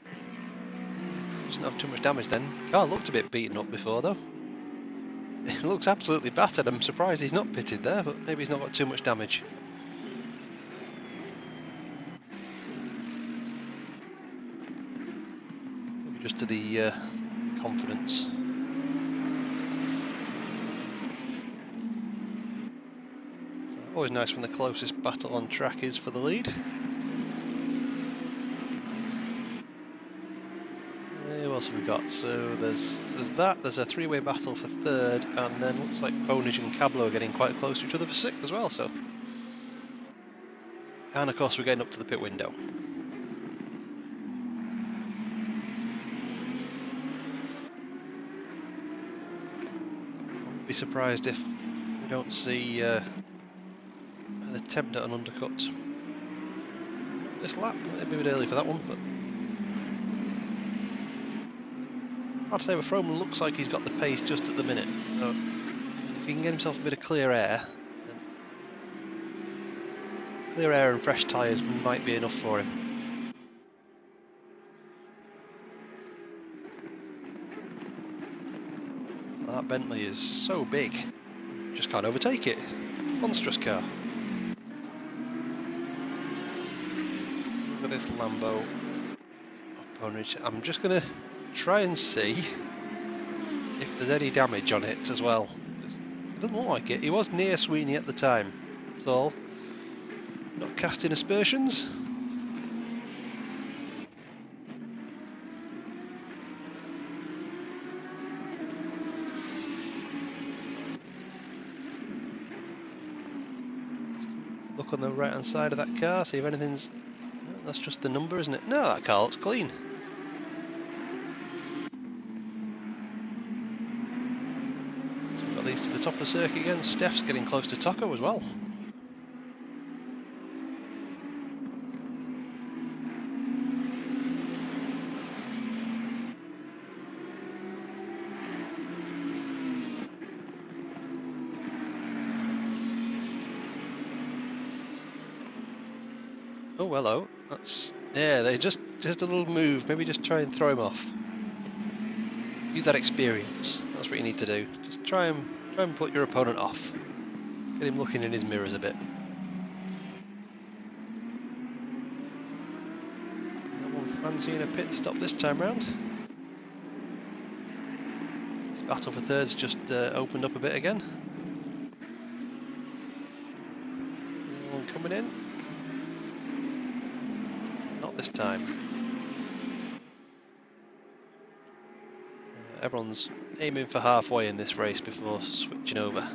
doesn't have too much damage then. Car looked a bit beaten up before though. It looks absolutely battered. I'm surprised he's not pitted there, but maybe he's not got too much damage. Maybe just to the confidence. So always nice when the closest battle on track is for the lead. What else have we got? So there's that, there's a three-way battle for third, and then looks like Bonage and Cablo are getting quite close to each other for sixth as well, so. And of course we're getting up to the pit window. I wouldn't be surprised if we don't see an attempt at an undercut this lap. Maybe a bit early for that one, but I'd say Frome looks like he's got the pace just at the minute, so if he can get himself a bit of clear air, then clear air and fresh tyres might be enough for him. Well, that Bentley is so big, just can't overtake it. Monstrous car. Look at this Lambo opponent. I'm just going to try and see if there's any damage on it as well. It doesn't look like it. He was near Sweeney at the time. That's all. Not casting aspersions. Look on the right hand side of that car, see if anything's... No, that's just the number, isn't it? No, that car looks clean. To the top of the circuit again. Steph's getting close to Toko as well. Oh, hello. That's, yeah, they just a little move. Maybe just try and throw him off. Use that experience. That's what you need to do. Just try and put your opponent off. Get him looking in his mirrors a bit. No one fancying a pit stop this time round. This battle for third's just opened up a bit again. Anyone coming in? Not this time. Everyone's aiming for halfway in this race before switching over.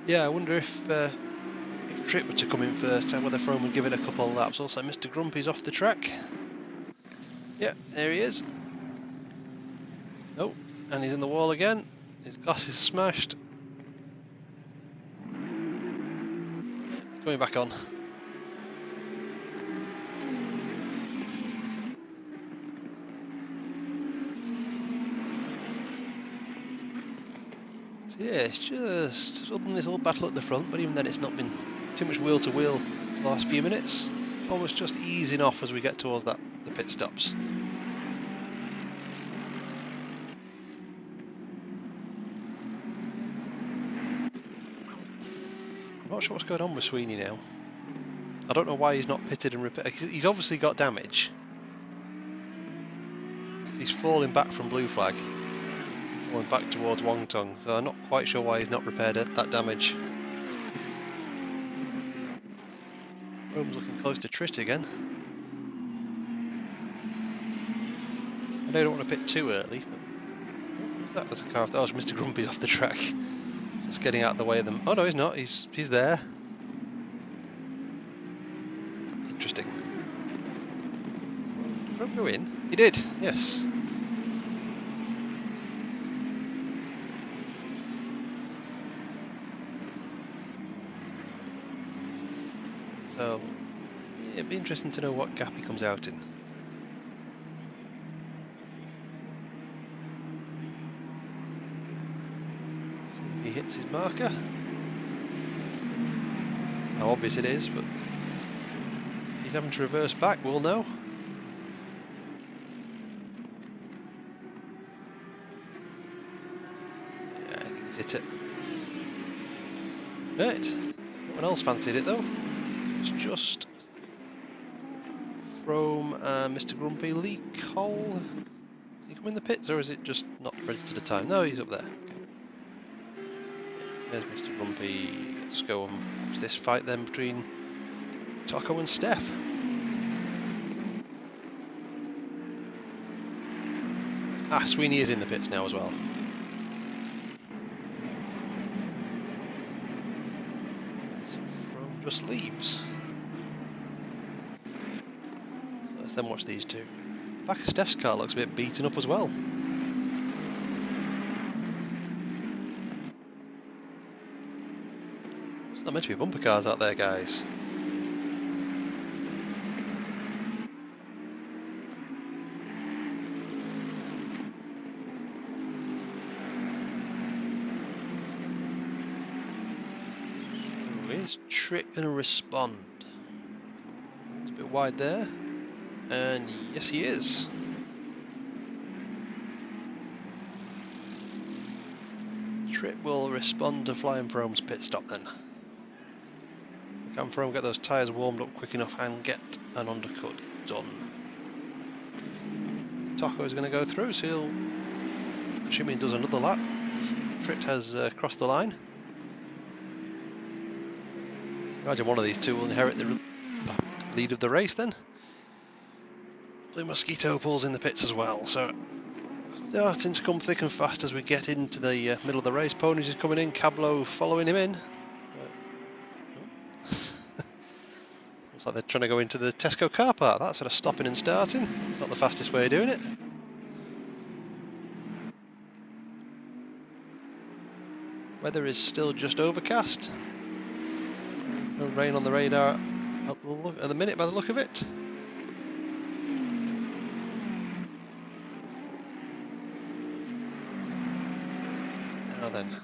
Yeah, I wonder if Tripp were to come in first, whether Frome would give it a couple of laps. Also, Mr. Grumpy's off the track. Yeah, there he is. Oh, and he's in the wall again. His glass is smashed. Coming back on. So yeah, it's just other than this little battle at the front, but even then it's not been too much wheel to wheel the last few minutes. Almost just easing off as we get towards the pit stops. I'm not sure what's going on with Sweeney now. I don't know why he's not pitted and repaired. He's obviously got damage. He's falling back from blue flag, falling back towards Wongtong, so I'm not quite sure why he's not repaired that damage. Rome's looking close to Trit again. I know I don't want to pit too early, but who's that as a car? Oh, Mr. Grumpy's off the track. Just getting out of the way of them. Oh no, he's not. He's there. Interesting. Did Rome go in? He did. Yes. So yeah, it'd be interesting to know what gap he comes out in. See if he hits his marker. How obvious it is, but if he's having to reverse back, we'll know. Yeah, I think he's hit it. Right. No one else fancied it though. It's just Frome and Mr. Grumpy. Lee Cole. Is he come in the pits or is it just not registered a time? No, he's up there. There's Mr. Grumpy. Let's go on this fight then between Taco and Steph. Ah, Sweeney is in the pits now as well. So Frome just leaves. So let's then watch these two. The back of Steph's car looks a bit beaten up as well. It's not meant to be bumper cars out there, guys. So is Trick going to respond? It's a bit wide there. And yes, he is. Trick will respond to Flying Frome's pit stop then. Can Frome get those tyres warmed up quick enough and get an undercut done? Taco is going to go through, so he'll, assuming he does another lap. Trick has crossed the line. Imagine one of these two will inherit the lead of the race then. Blue Mosquito pulls in the pits as well, so starting to come thick and fast as we get into the middle of the race. Ponies is coming in, Cablo following him in. Looks like they're trying to go into the Tesco car park. That's sort of stopping and starting. Not the fastest way of doing it. Weather is still just overcast. No rain on the radar at the minute by the look of it. Now then.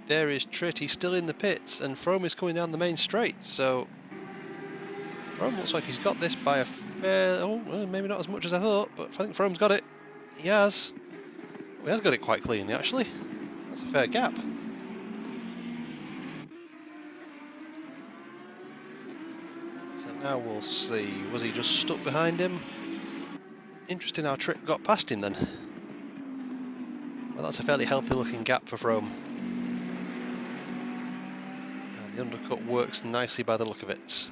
There is Trit, he's still in the pits, and Frome is coming down the main straight, so Frome looks like he's got this by a fair... oh, well, maybe not as much as I thought, but I think Frome's got it. He has. He has got it quite cleanly, actually. That's a fair gap. So now we'll see. Was he just stuck behind him? Interesting how Trit got past him then. Well, that's a fairly healthy looking gap for Frome. The undercut works nicely by the look of it.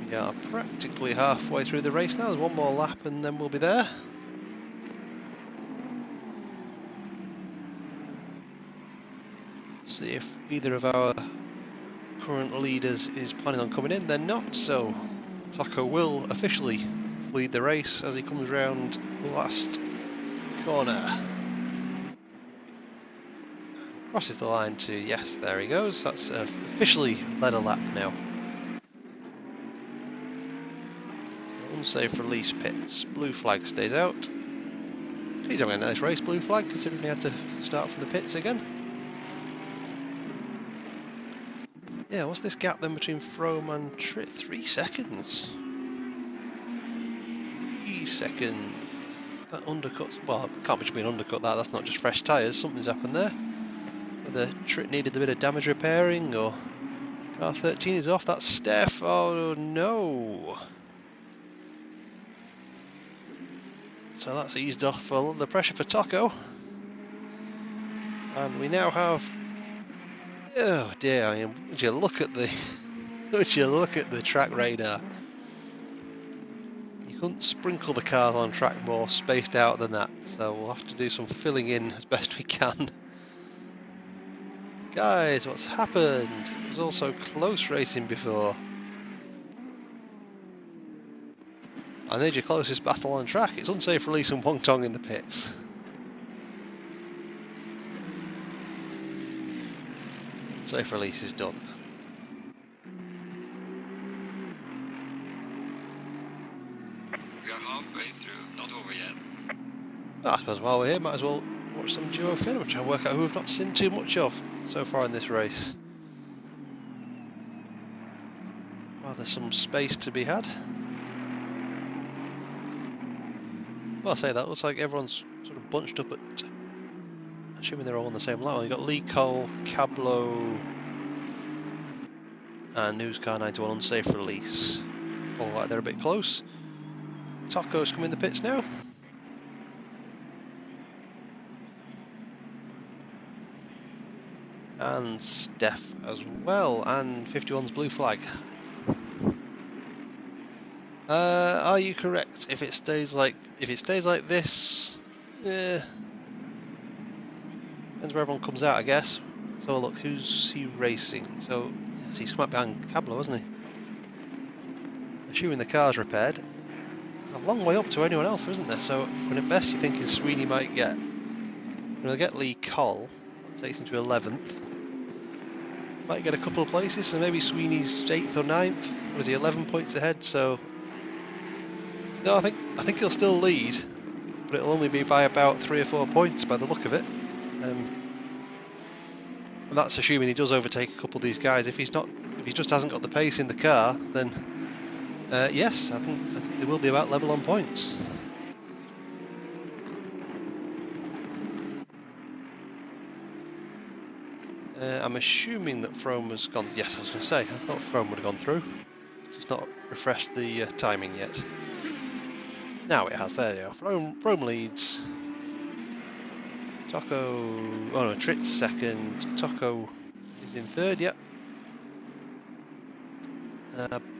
We are practically halfway through the race now. There's one more lap and then we'll be there. See if either of our current leaders is planning on coming in. They're not, so Taco will officially lead the race as he comes round the last corner. Crosses the line to, yes, there he goes. That's officially led a lap now. So unsafe release pits. Blue flag stays out. He's having a nice race, blue flag, considering he had to start from the pits again. Yeah, what's this gap then between Frome and Tritt? 3 seconds. 3 seconds. That undercut, well, it can't be an undercut that's not just fresh tyres, something's happened there. Whether Tritt needed a bit of damage repairing or car 13 is off, that's Steph, oh no. So that's eased off the pressure for Tocco. And we now have, oh dear, I mean, would you look at the, would you look at the track radar? You couldn't sprinkle the cars on track more spaced out than that, so we'll have to do some filling in as best we can. Guys, what's happened? It was also close racing before. I need your closest battle on track. It's unsafe release and Wong Tong in the pits. Safe release is done. We are halfway through, not over yet. I suppose while we're here, might as well watch some duo film and try and work out who we've not seen too much of so far in this race. Well, there's some space to be had. Well, I say that, looks like everyone's sort of bunched up at, assuming they're all on the same line. You've got Lee Cole, Cablo, and Newscar 91 unsafe release. All like they're a bit close. Tocco's come in the pits now. And Steph as well, and 51's blue flag. Are you correct? If it stays like this, yeah, depends where everyone comes out, I guess. So look, who's he racing? So yes, he's come up behind Cablo, hasn't he? Assuming the car's repaired. There's a long way up to anyone else, isn't there? So when at best you're thinking Sweeney might get. We'll get Lee Cole. That takes him to 11th. Might get a couple of places, so maybe Sweeney's 8th or 9th. Was he 11 points ahead? So no, I think he'll still lead, but it'll only be by about 3 or 4 points by the look of it. And that's assuming he does overtake a couple of these guys. If he just hasn't got the pace in the car, then yes, I think they will be about level on points. I'm assuming that Frome has gone. Yes, I was going to say, I thought Frome would have gone through. Just not refreshed the timing yet. Now it has. There you go. Frome leads. Tocco. Oh no, Tritt's second. Tocco is in third. Yep.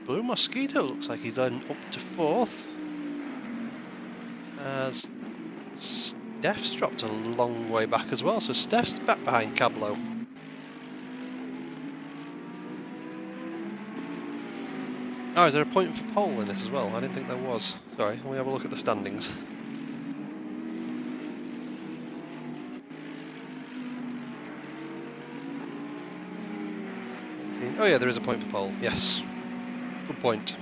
Blue Mosquito looks like he's then up to 4th. As Steph's dropped a long way back as well, so Steph's back behind Cablo. Oh, is there a point for pole in this as well? I didn't think there was. Sorry, let me have a look at the standings. Oh yeah, there is a point for pole, yes. Good point.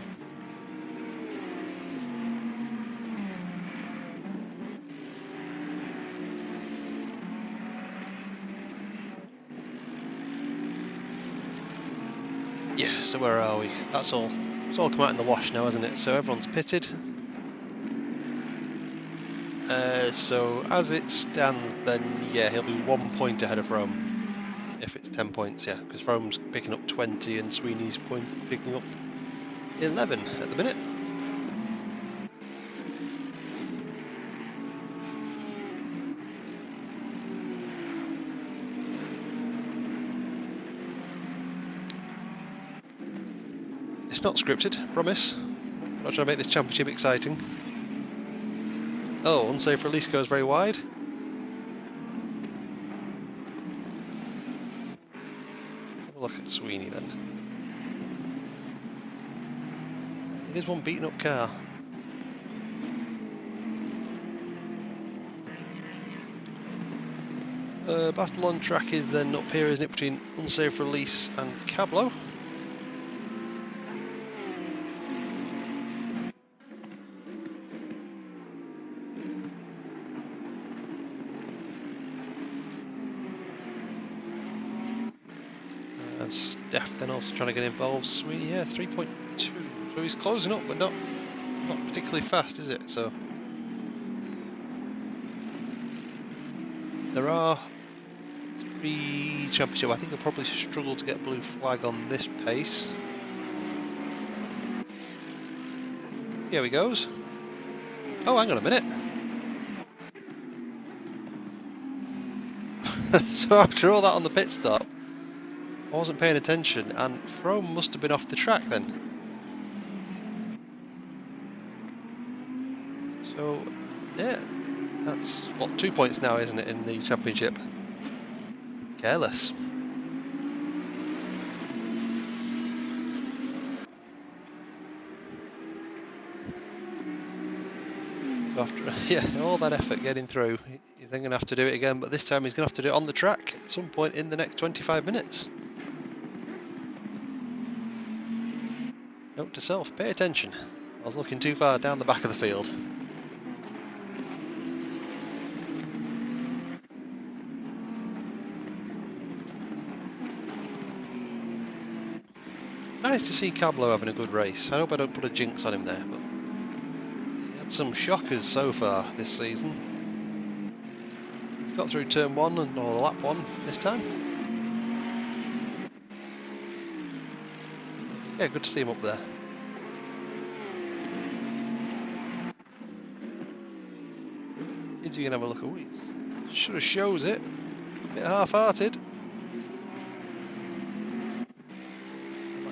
Yeah, so where are we? That's all. It's all come out in the wash now, hasn't it? So everyone's pitted. So as it stands, then yeah, he'll be 1 point ahead of Frome. If it's 10 points, yeah, because Frome's picking up 20 and Sweeney's picking up 11 at the minute. It's not scripted, promise. I'm not trying to make this championship exciting. Oh, unsafe release goes very wide. Have a look at Sweeney then. It is one beaten up car. Battle on track is then up here, isn't it, between unsafe release and Cablo. And Steph then also trying to get involved. Sweeney, yeah, 3.2. So he's closing up, but not particularly fast, is it? So there are 3 championship. I think he'll probably struggle to get a blue flag on this pace. See how he goes. Oh, hang on a minute. So after all that on the pit stop, I wasn't paying attention, and Frome must have been off the track then. So, yeah, that's, what, 2 points now, isn't it, in the championship? Careless. So after, yeah, all that effort getting through, he's then going to have to do it again, but this time he's going to have to do it on the track at some point in the next 25 minutes. Note to self, pay attention. I was looking too far down the back of the field. Nice to see Cablo having a good race. I hope I don't put a jinx on him there, but he had some shockers so far this season. He's got through turn 1 and or lap 1 this time. Yeah, good to see him up there. Is he going to have a look at it? Sort of shows it. A bit half-hearted.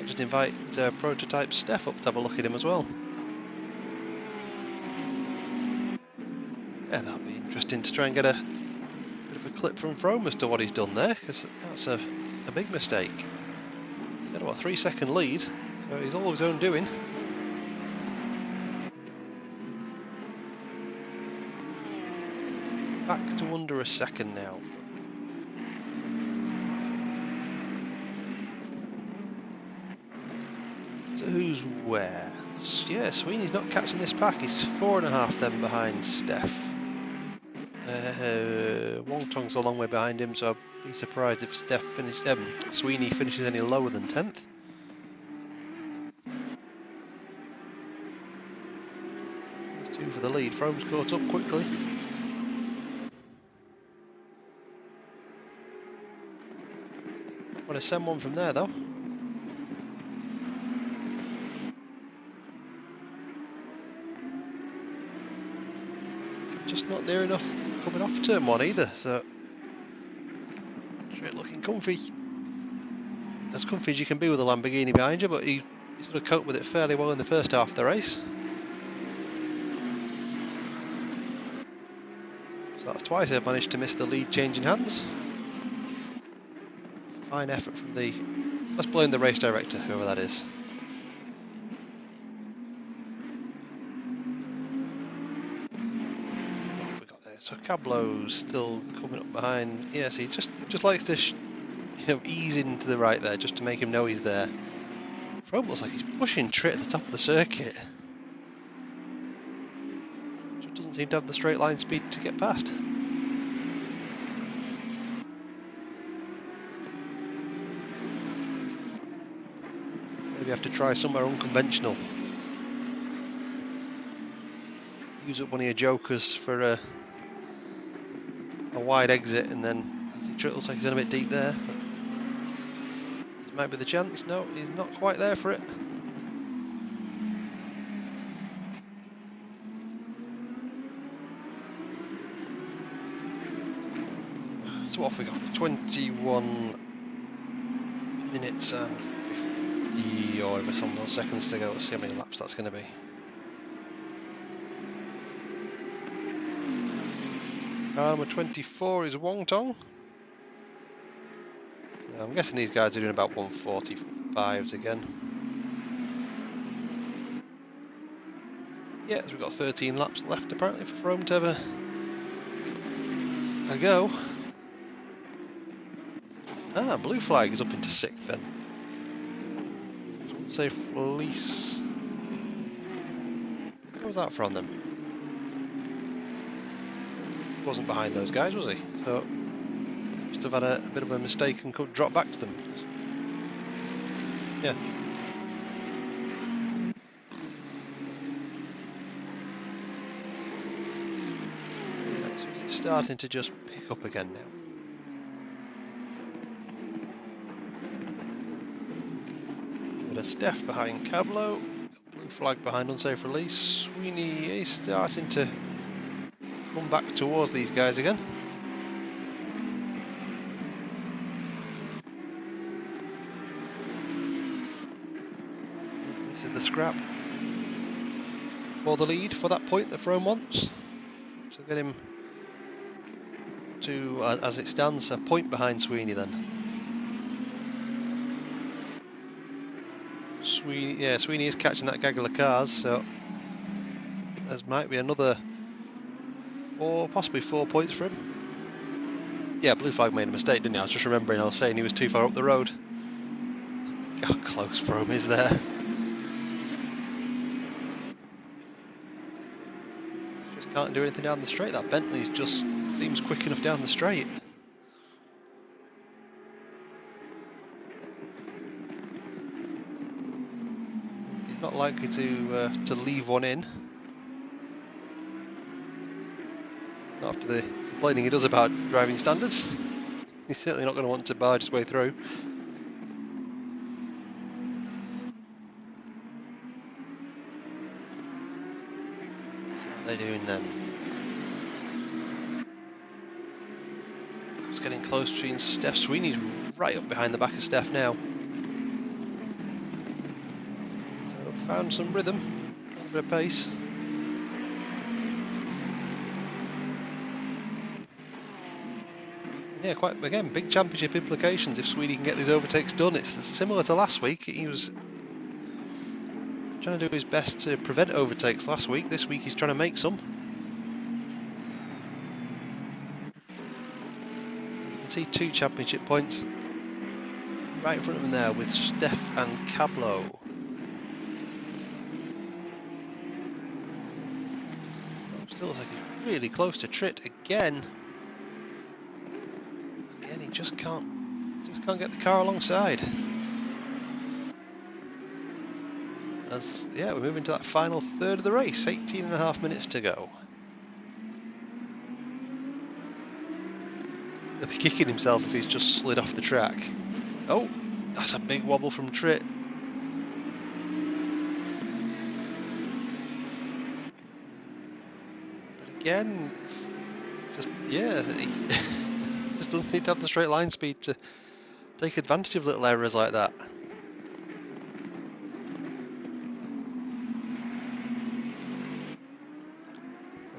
Just invite prototype Steph up to have a look at him as well. Yeah, that'll be interesting to try and get a bit of a clip from Frome as to what he's done there, because that's a big mistake. He's got what, 3-second lead, so he's all his own doing. Back to under a second now. So who's where? Yeah, Sweeney's not catching this pack. He's 4.5 then behind Steph. Wong Tong's a long way behind him, so I'd be surprised if Sweeney finishes any lower than 10th. He's 2 for the lead. Frome's caught up quickly. Want to send one from there though. Just not near enough coming off turn 1 either, so straight looking comfy. As comfy as you can be with a Lamborghini behind you, but he sort of coped with it fairly well in the first half of the race. So that's twice I've managed to miss the lead changing hands. Fine effort from the, let's blame the race director, whoever that is. So Cablo's still coming up behind. Yes, he just likes to ease into the right there, just to make him know he's there. Frome looks like he's pushing Tritt at the top of the circuit. Just doesn't seem to have the straight line speed to get past. Maybe have to try somewhere unconventional. Use up one of your jokers for a wide exit, and then I see Tritt looks like he's in a bit deep there. But this might be the chance. No, he's not quite there for it. So what have we got? 21 minutes and 50 or some more seconds to go. Let's see how many laps that's going to be. Car number 24 is Wong Tong. So I'm guessing these guys are doing about 145s again. Yeah, so we've got 13 laps left apparently for Frome to have a go. Ah, blue flag is up into 6th then. So we'll say Felice. What was that from them? Wasn't behind those guys, was he? So must have had a bit of a mistake and could drop back to them. Yeah. Yeah, so it's starting to just pick up again now. Got a Steph behind Cablo. Blue flag behind unsafe release. Sweeney is starting to come back towards these guys again. This is the scrap for the lead for that point that Frome wants. To get him to, as it stands, a point behind Sweeney then. Sweeney is catching that gaggle of cars, so there might be another possibly 4 points for him. Yeah, blue flag made a mistake, didn't he? I was just remembering I was saying he was too far up the road. How close Frome is there. Just can't do anything down the straight. That Bentley just seems quick enough down the straight. He's not likely to leave one in. Not after the complaining he does about driving standards. He's certainly not going to want to barge his way through. So what are they doing then? It's getting close between Steph. Sweeney's right up behind the back of Steph now. So found some rhythm, a bit of pace. Yeah, quite, again, big championship implications if Sweeney can get these overtakes done. It's similar to last week. He was trying to do his best to prevent overtakes last week. This week he's trying to make some. You can see 2 championship points right in front of him there with Steph and Cablo. Still looks like he's really close to Tritt again. Again, he just can't get the car alongside. As yeah, we're moving to that final third of the race. 18.5 minutes to go. He'll be kicking himself if he's just slid off the track. Oh, that's a big wobble from Tritt. But again, it's just, yeah, he just doesn't need to have the straight line speed to take advantage of little errors like that. Go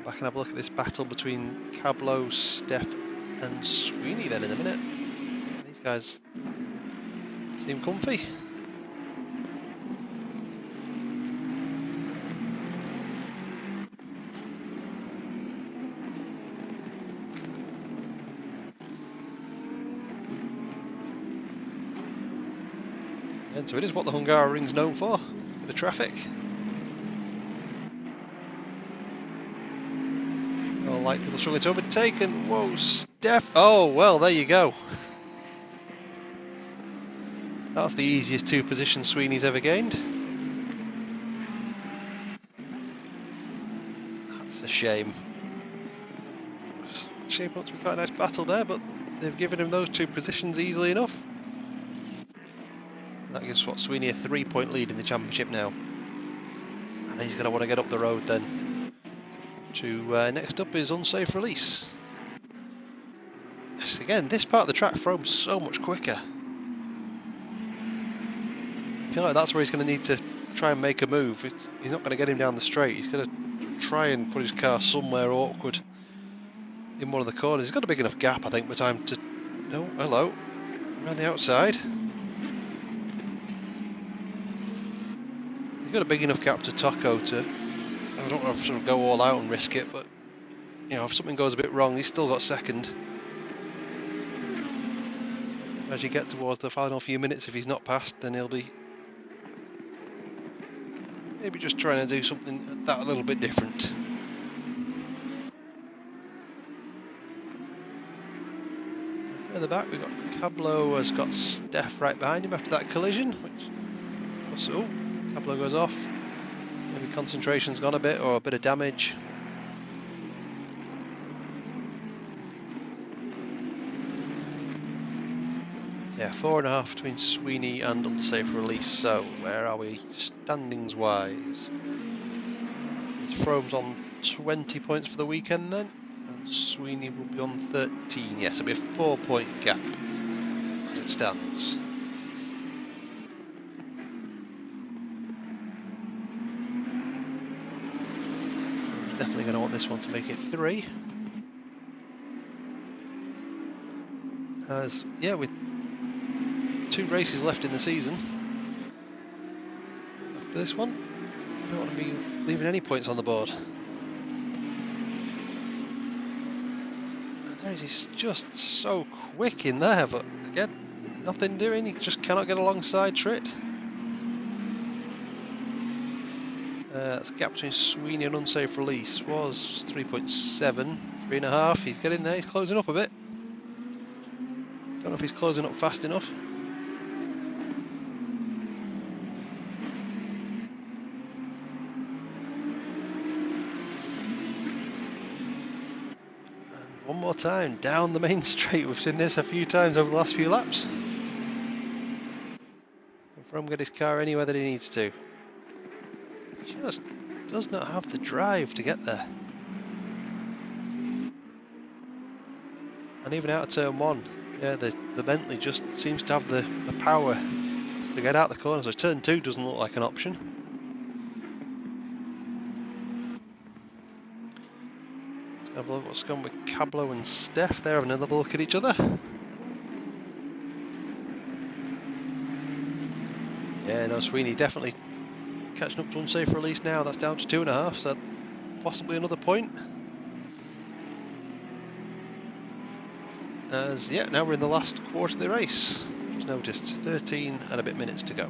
back and have a look at this battle between Cablo, Steph and Sweeney then in a minute. Yeah, these guys seem comfy. And so it is what the Hungaroring's known for, the traffic. All like people struggling to overtake, and whoa, Steph! Oh well, there you go. That's the easiest 2 positions Sweeney's ever gained. That's a shame. It's shaping up to be quite a nice battle there, but they've given him those 2 positions easily enough. That gives Sweeney a 3-point lead in the championship now. And he's going to want to get up the road then. Next up is unsafe release. Yes, again, this part of the track Frome's so much quicker. I feel like that's where he's going to need to try and make a move. He's not going to get him down the straight. He's going to try and put his car somewhere awkward in one of the corners. He's got a big enough gap, I think, by the time to... Oh, hello. Around the outside. He's got a big enough gap to Taco to... I don't want to sort of go all out and risk it, but you know, if something goes a bit wrong, he's still got second. As you get towards the final few minutes, if he's not passed, then he'll be maybe just trying to do something that a little bit different. Further back, we've got Cablo has got Steph right behind him after that collision, which Oh, Cablo goes off. Maybe concentration's gone a bit, or a bit of damage. So yeah, 4.5 between Sweeney and unsafe release. So where are we standings wise? Frome's on 20 points for the weekend then, and Sweeney will be on 13. Yes, it'll be a 4-point gap as it stands. Definitely going to want this one to make it 3. As yeah, with 2 races left in the season after this one, I don't want to be leaving any points on the board. And there he's just so quick in there, but again, nothing doing. He just cannot get alongside Tritt. That's the gap between Sweeney and unsafe release was 3.7, 3.5. He's getting there. He's closing up a bit. Don't know if he's closing up fast enough. And one more time down the main straight. We've seen this a few times over the last few laps. And Froome get his car anywhere that he needs to. Just does not have the drive to get there. And even out of turn 1, yeah, the Bentley just seems to have the power to get out the corner. So turn 2 doesn't look like an option. Let's have a look what's gone with Cablo and Steph. They're having another look at each other. Yeah, no, Sweeney definitely catching up to unsafe release now. That's down to 2.5, so possibly another point. As yeah, now we're in the last quarter of the race. Just noticed 13 and a bit minutes to go.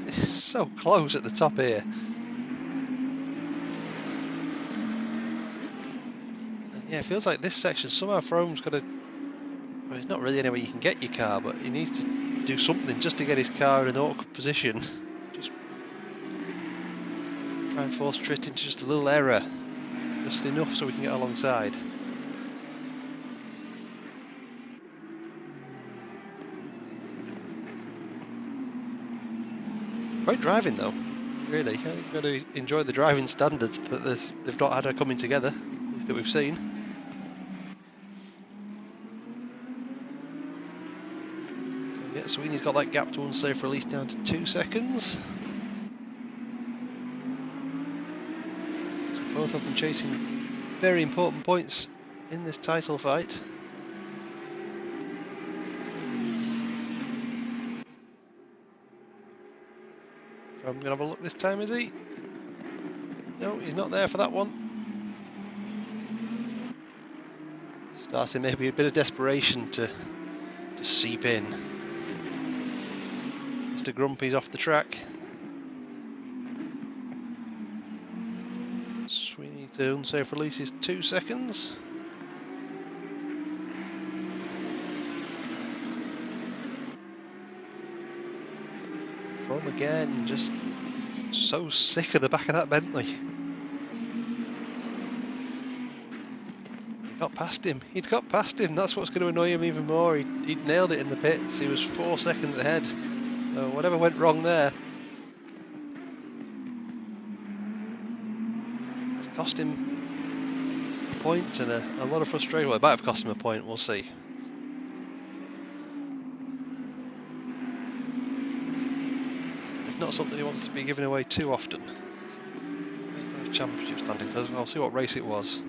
It's so close at the top here. And yeah, it feels like this section somehow Frome's got to. Well, there's not really anywhere you can get your car, but he needs to do something just to get his car in an awkward position. Just try and force Tritt into just a little error, just enough so we can get alongside. Great driving though, really. You've got to enjoy the driving standards that they've not had her coming together, that we've seen. So yeah, Sweeney's got that gap to unsafe release down to 2 seconds. So both of them chasing very important points in this title fight. I'm going to have a look this time, is he? No, he's not there for that one. Starting maybe a bit of desperation to seep in. Mr. Grumpy's off the track. Sweeney to unsafe release is 2 seconds. Froome again, just so sick of the back of that Bentley. He got past him. He'd got past him. That's what's going to annoy him even more. He'd nailed it in the pits. He was 4 seconds ahead. So whatever went wrong there, it's cost him a point and a lot of frustration. Well, it might have cost him a point. We'll see. Not something he wants to be giving away too often. Where's the championship standings? I'll see what race it was.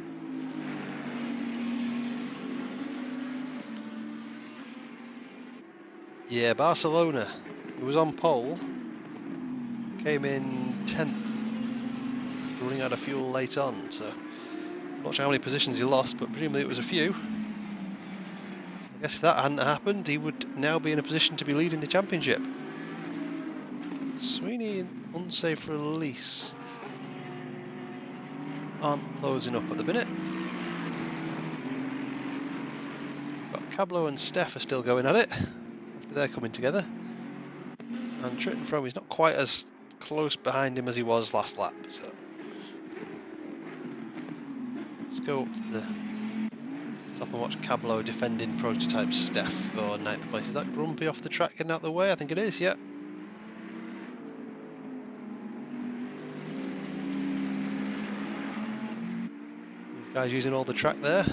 Yeah, Barcelona. He was on pole. Came in 10th after running out of fuel late on. So I'm not sure how many positions he lost, but presumably it was a few. I guess if that hadn't happened, he would now be in a position to be leading the championship. Sweeney and unsafe release aren't closing up at the minute. Got Cablo and Steph are still going at it after they're coming together. And Triton From is not quite as close behind him as he was last lap, so let's go up to the top and watch Cablo defending prototype Steph for 9th place. Is that Grumpy off the track getting out of the way? I think it is, yeah. These guys using all the track there.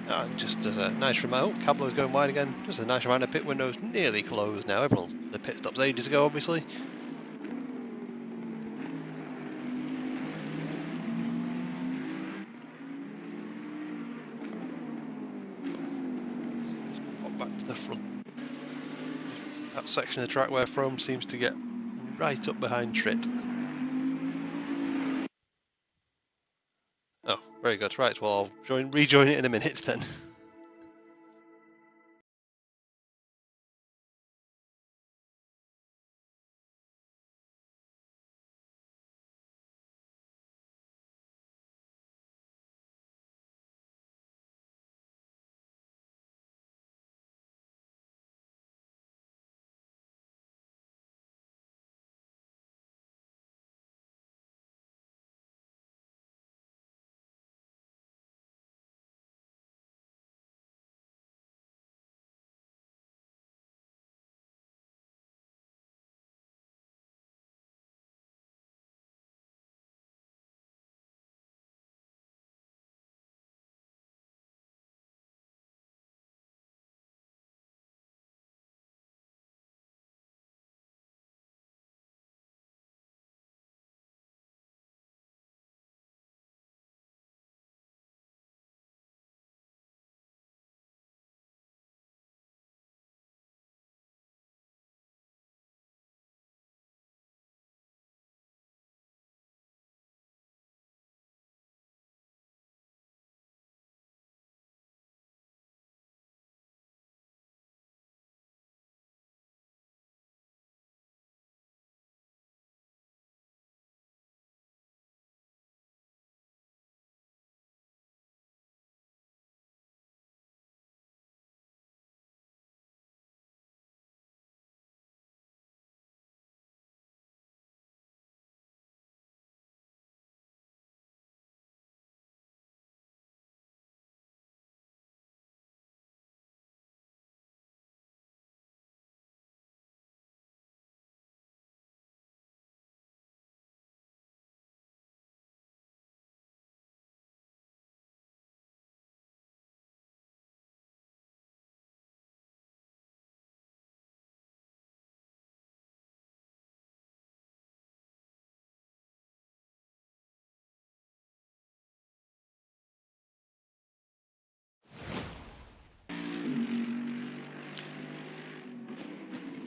And just as a nice reminder, Cablo's going wide again. Just a nice reminder, pit window's nearly closed now. Everyone's the pit stops ages ago, obviously. Just pop back to the front. That section of the track where Frome seems to get right up behind Trit. Oh, very good. Right, well, I'll rejoin it in a minute then.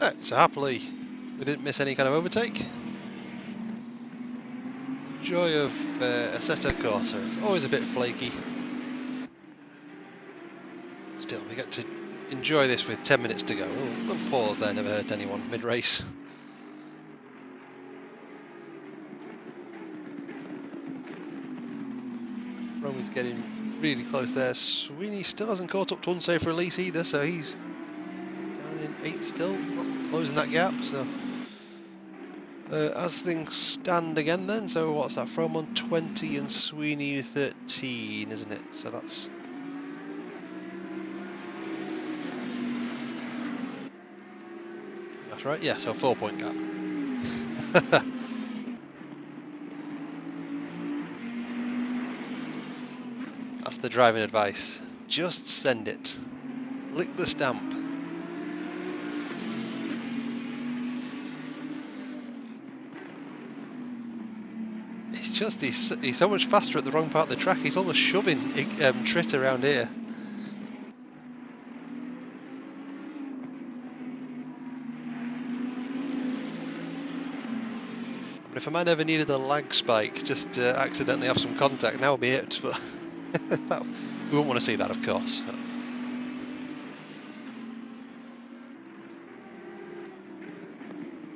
Right, so happily we didn't miss any kind of overtake. Joy of Assetto Corsa. It's always a bit flaky. Still, we get to enjoy this with 10 minutes to go. Oh, little pause there, never hurt anyone mid-race. Romy's getting really close there. Sweeney still hasn't caught up to unsafe release either, so he's down in 8th still, not closing that gap. So as things stand again then, so what's that, Frome on 20 and Sweeney 13, isn't it? So that's... That's right, yeah, so 4-point gap. That's the driving advice. Just send it. Lick the stamp. It's just, he's so much faster at the wrong part of the track, he's almost shoving Trit around here. I mean, if a man ever needed a lag spike just to accidentally have some contact, now would be it, but we wouldn't want to see that, of course.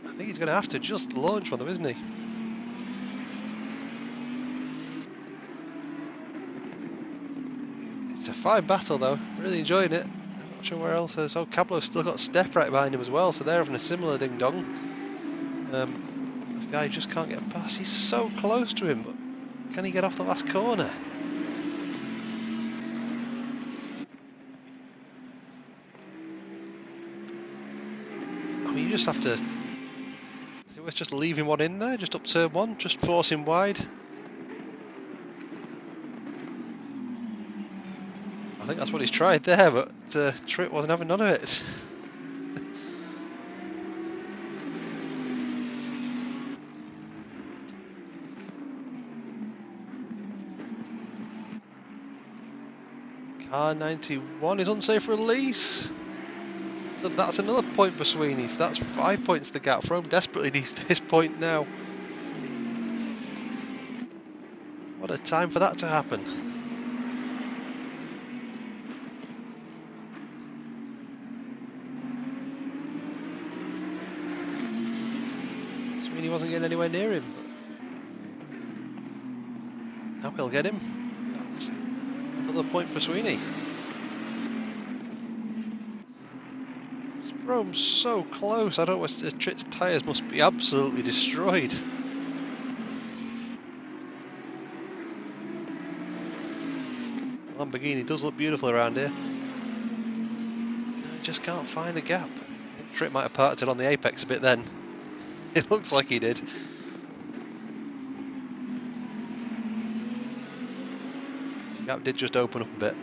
I think he's going to have to just launch one though, isn't he? It's a fine battle though, really enjoying it. Not sure where else there's. Oh, Cablo's still got Steph right behind him as well, so they're having a similar ding dong. This guy just can't get past. He's so close to him, but can he get off the last corner? I mean, you just have to. Is it worth just leaving one in there, just up turn one, just force him wide? I think that's what he's tried there, but Tritt wasn't having none of it. Car 91 is unsafe release. So that's another point for Sweeney. So that's 5 points the gap. Frome desperately needs this point now. What a time for that to happen. Sweeney wasn't getting anywhere near him. Now he'll get him. That's another point for Sweeney. Frome's so close. I don't know. Tritt's tyres must be absolutely destroyed. Lamborghini does look beautiful around here. I just can't find a gap. Tritt might have parked it on the apex a bit then. It looks like he did. The gap did just open up a bit.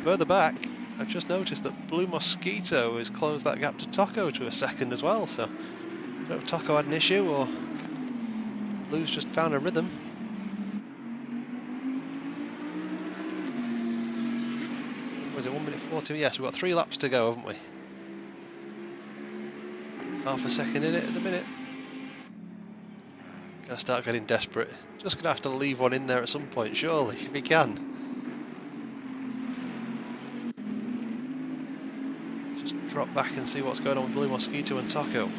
Further back, I've just noticed that Blue Mosquito has closed that gap to Tocco to a second as well, so I don't know if Tocco had an issue or Blue's just found a rhythm. Was it 1 minute 40? Yes, we've got 3 laps to go, haven't we? Half a second in it at the minute. Gonna start getting desperate. Just gonna have to leave one in there at some point, surely, if he can. Just drop back and see what's going on with Blue Mosquito and Tocco.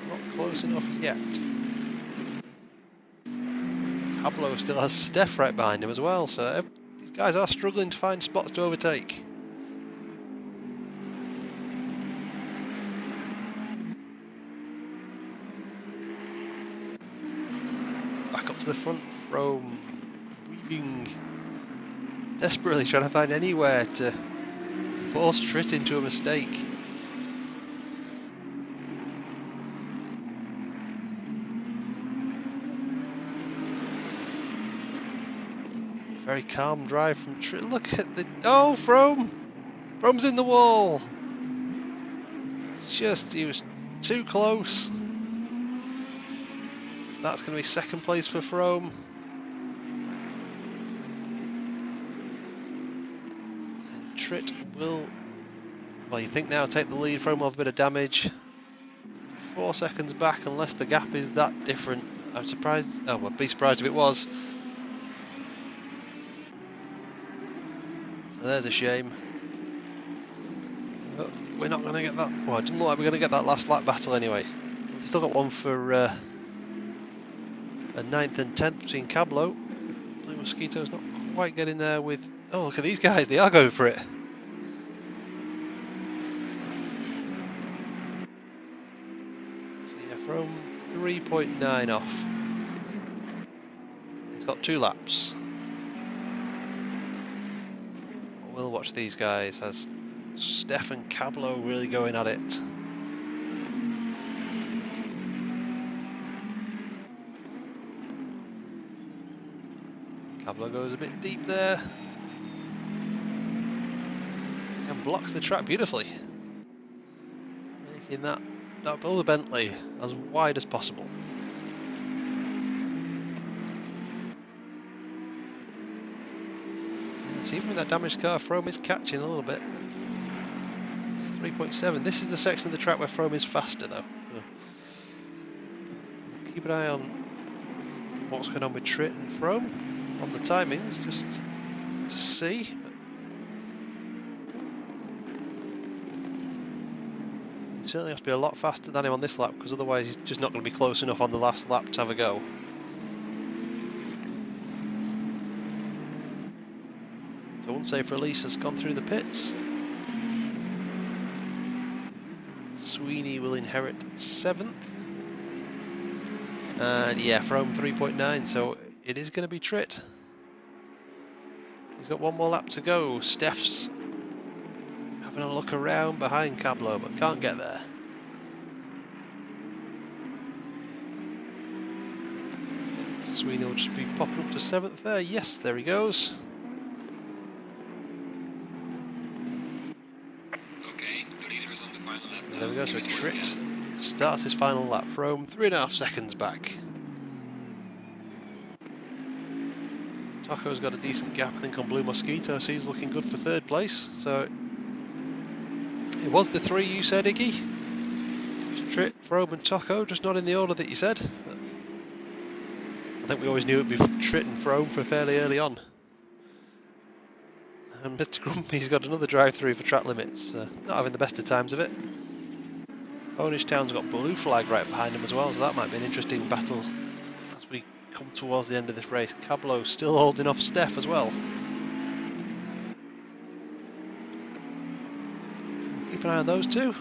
Not close enough yet. Cablo still has Steph right behind him as well, so these guys are struggling to find spots to overtake. Back up to the front, Frome weaving, desperately trying to find anywhere to force Tritt into a mistake. Very calm drive from Tritt. Look at the... Oh, Frome! Frome's in the wall! He was too close. So that's going to be second place for Frome. And Tritt will... Well, you think now take the lead. Frome will have a bit of damage. 4 seconds back unless the gap is that different. I'm surprised... Oh, well, I'd be surprised if it was. There's a shame. But we're not going to get that. Well, it doesn't look like we're going to get that last lap battle anyway. We've still got one for a 9th and 10th between Cablo. Blue Mosquito's not quite getting there with. Oh, look at these guys, they are going for it. So yeah, from 3.9 off. He's got 2 laps. We'll watch these guys as Steph and Cablo really going at it. Cablo goes a bit deep there and blocks the track beautifully, making that Builder Bentley as wide as possible. So even with that damaged car, Frome is catching a little bit. It's 3.7. This is the section of the track where Frome is faster though. So keep an eye on what's going on with Tritt and Frome on the timings, just to see. He certainly has to be a lot faster than him on this lap, because otherwise he's just not going to be close enough on the last lap to have a go. So unsafe release has gone through the pits. Sweeney will inherit 7th. And yeah, Frome 3.9, so it is going to be Tritt. He's got one more lap to go. Steph's having a look around behind Cablo, but can't get there. Sweeney will just be popping up to 7th there. Yes, there he goes. Okay, the leader is on the final lap now. There we go, so Give it a whirl Tritt again. starts his final lap. Frome 3.5 seconds back. Taco's got a decent gap, I think, on Blue Mosquito, so he's looking good for 3rd place. So it was the 3 you said, Iggy. Tritt, Frome and Taco, just not in the order that you said. I think we always knew it'd be Tritt and Frome for fairly early on. And Mr. Grumpy's got another drive-through for track limits, not having the best of times of it. Onish Town's got Blue Flag right behind him as well, so that might be an interesting battle as we come towards the end of this race. Cablo still holding off Steph as well. Keep an eye on those two.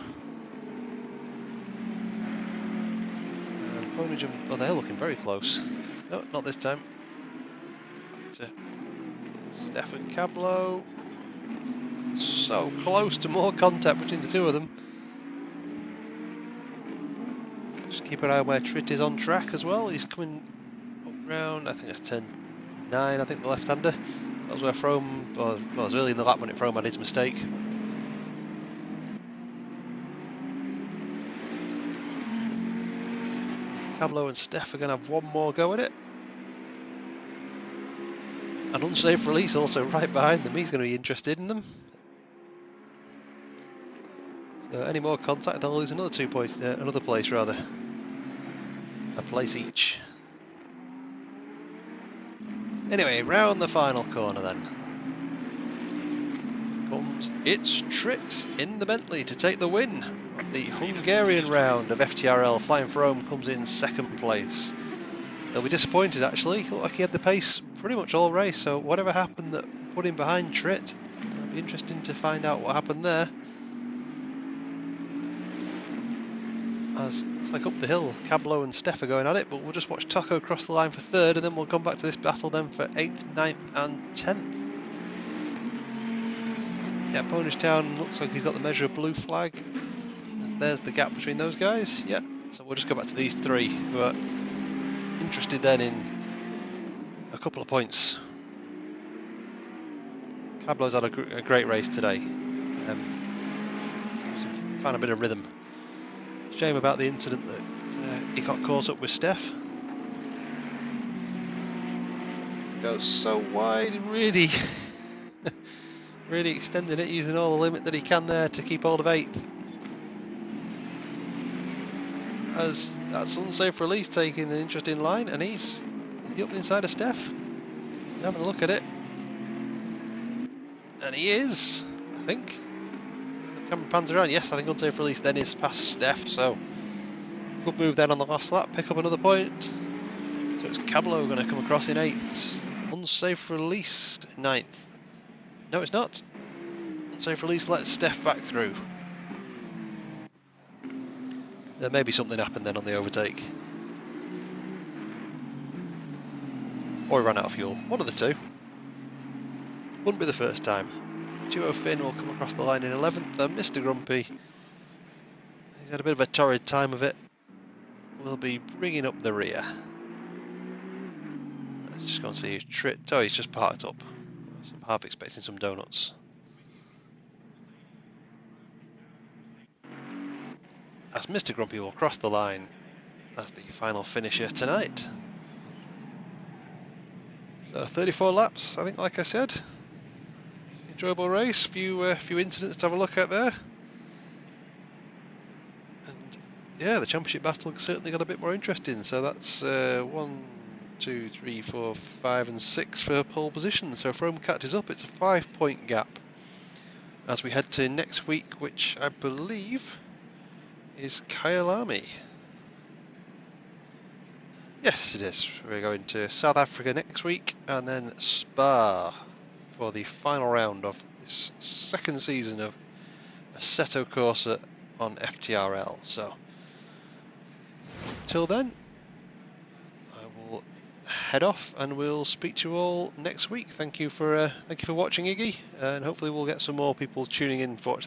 And Ponygym, oh, they're looking very close. No, not this time. Back to Steph and Cablo. So close to more contact between the two of them. Just keep an eye on where Tritt is on track as well. He's coming up round, I think that's turn 9, I think, the left-hander. That was where Frome, well, it was early in the lap when Frome had his mistake. Cablo and Steph are going to have one more go at it. An unsafe release also right behind them. He's going to be interested in them. So any more contact, they'll lose another 2 points, another place rather. A place each. Anyway, round the final corner then. It's Tritt in the Bentley to take the win of the Hungarian round of FTRL. Flying Frome comes in 2nd place. They'll be disappointed actually. Looked like he had the pace pretty much all race, so whatever happened that put him behind Tritt, it'll be interesting to find out what happened there. As it's like up the hill, Cablo and Steph are going at it, but we'll just watch Taco cross the line for 3rd, and then we'll come back to this battle then for 8th, 9th and 10th. Yeah, Ponish Town looks like he's got the measure of Blue Flag. There's the gap between those guys. Yeah, so we'll just go back to these 3 who are interested then in a couple of points. Cablo's had a great race today. Seems to have found a bit of rhythm. Shame about the incident that he got caught up with Steph. Goes so wide, really, really extending it, using all the limit that he can there to keep hold of 8th. As that's unsafe release taking an interesting line, and is he up the inside of Steph? Having a look at it, and he is, I think. Camera pans around. Yes, I think unsafe release then is past Steph, so good move then on the last lap, pick up another point. So it's Cablo going to come across in 8th. Unsafe release 9th. No, it's not. Unsafe release lets Steph back through. There may be something happened then on the overtake. Or he ran out of fuel. One of the two. Wouldn't be the first time. Duo Finn will come across the line in 11th, and Mr. Grumpy, he's had a bit of a torrid time of it, will be bringing up the rear. Let's just go and see who's Tritt. Oh, he's just parked up. So I'm half expecting some donuts. As Mr. Grumpy will cross the line as the final finisher tonight. So 34 laps, I think, like I said. Enjoyable race, few incidents to have a look at there. And yeah, the championship battle certainly got a bit more interesting. So that's 1, 2, 3, 4, 5 and 6 for pole position. So Frome catches up, it's a 5-point gap. As we head to next week, which I believe is Kyalami. Yes, it is. We're going to South Africa next week, and then Spa for the final round of this second season of Assetto Corsa on FTRL. So till then, I will head off and we'll speak to you all next week. Thank you for watching, Iggy, and hopefully we'll get some more people tuning in to watch this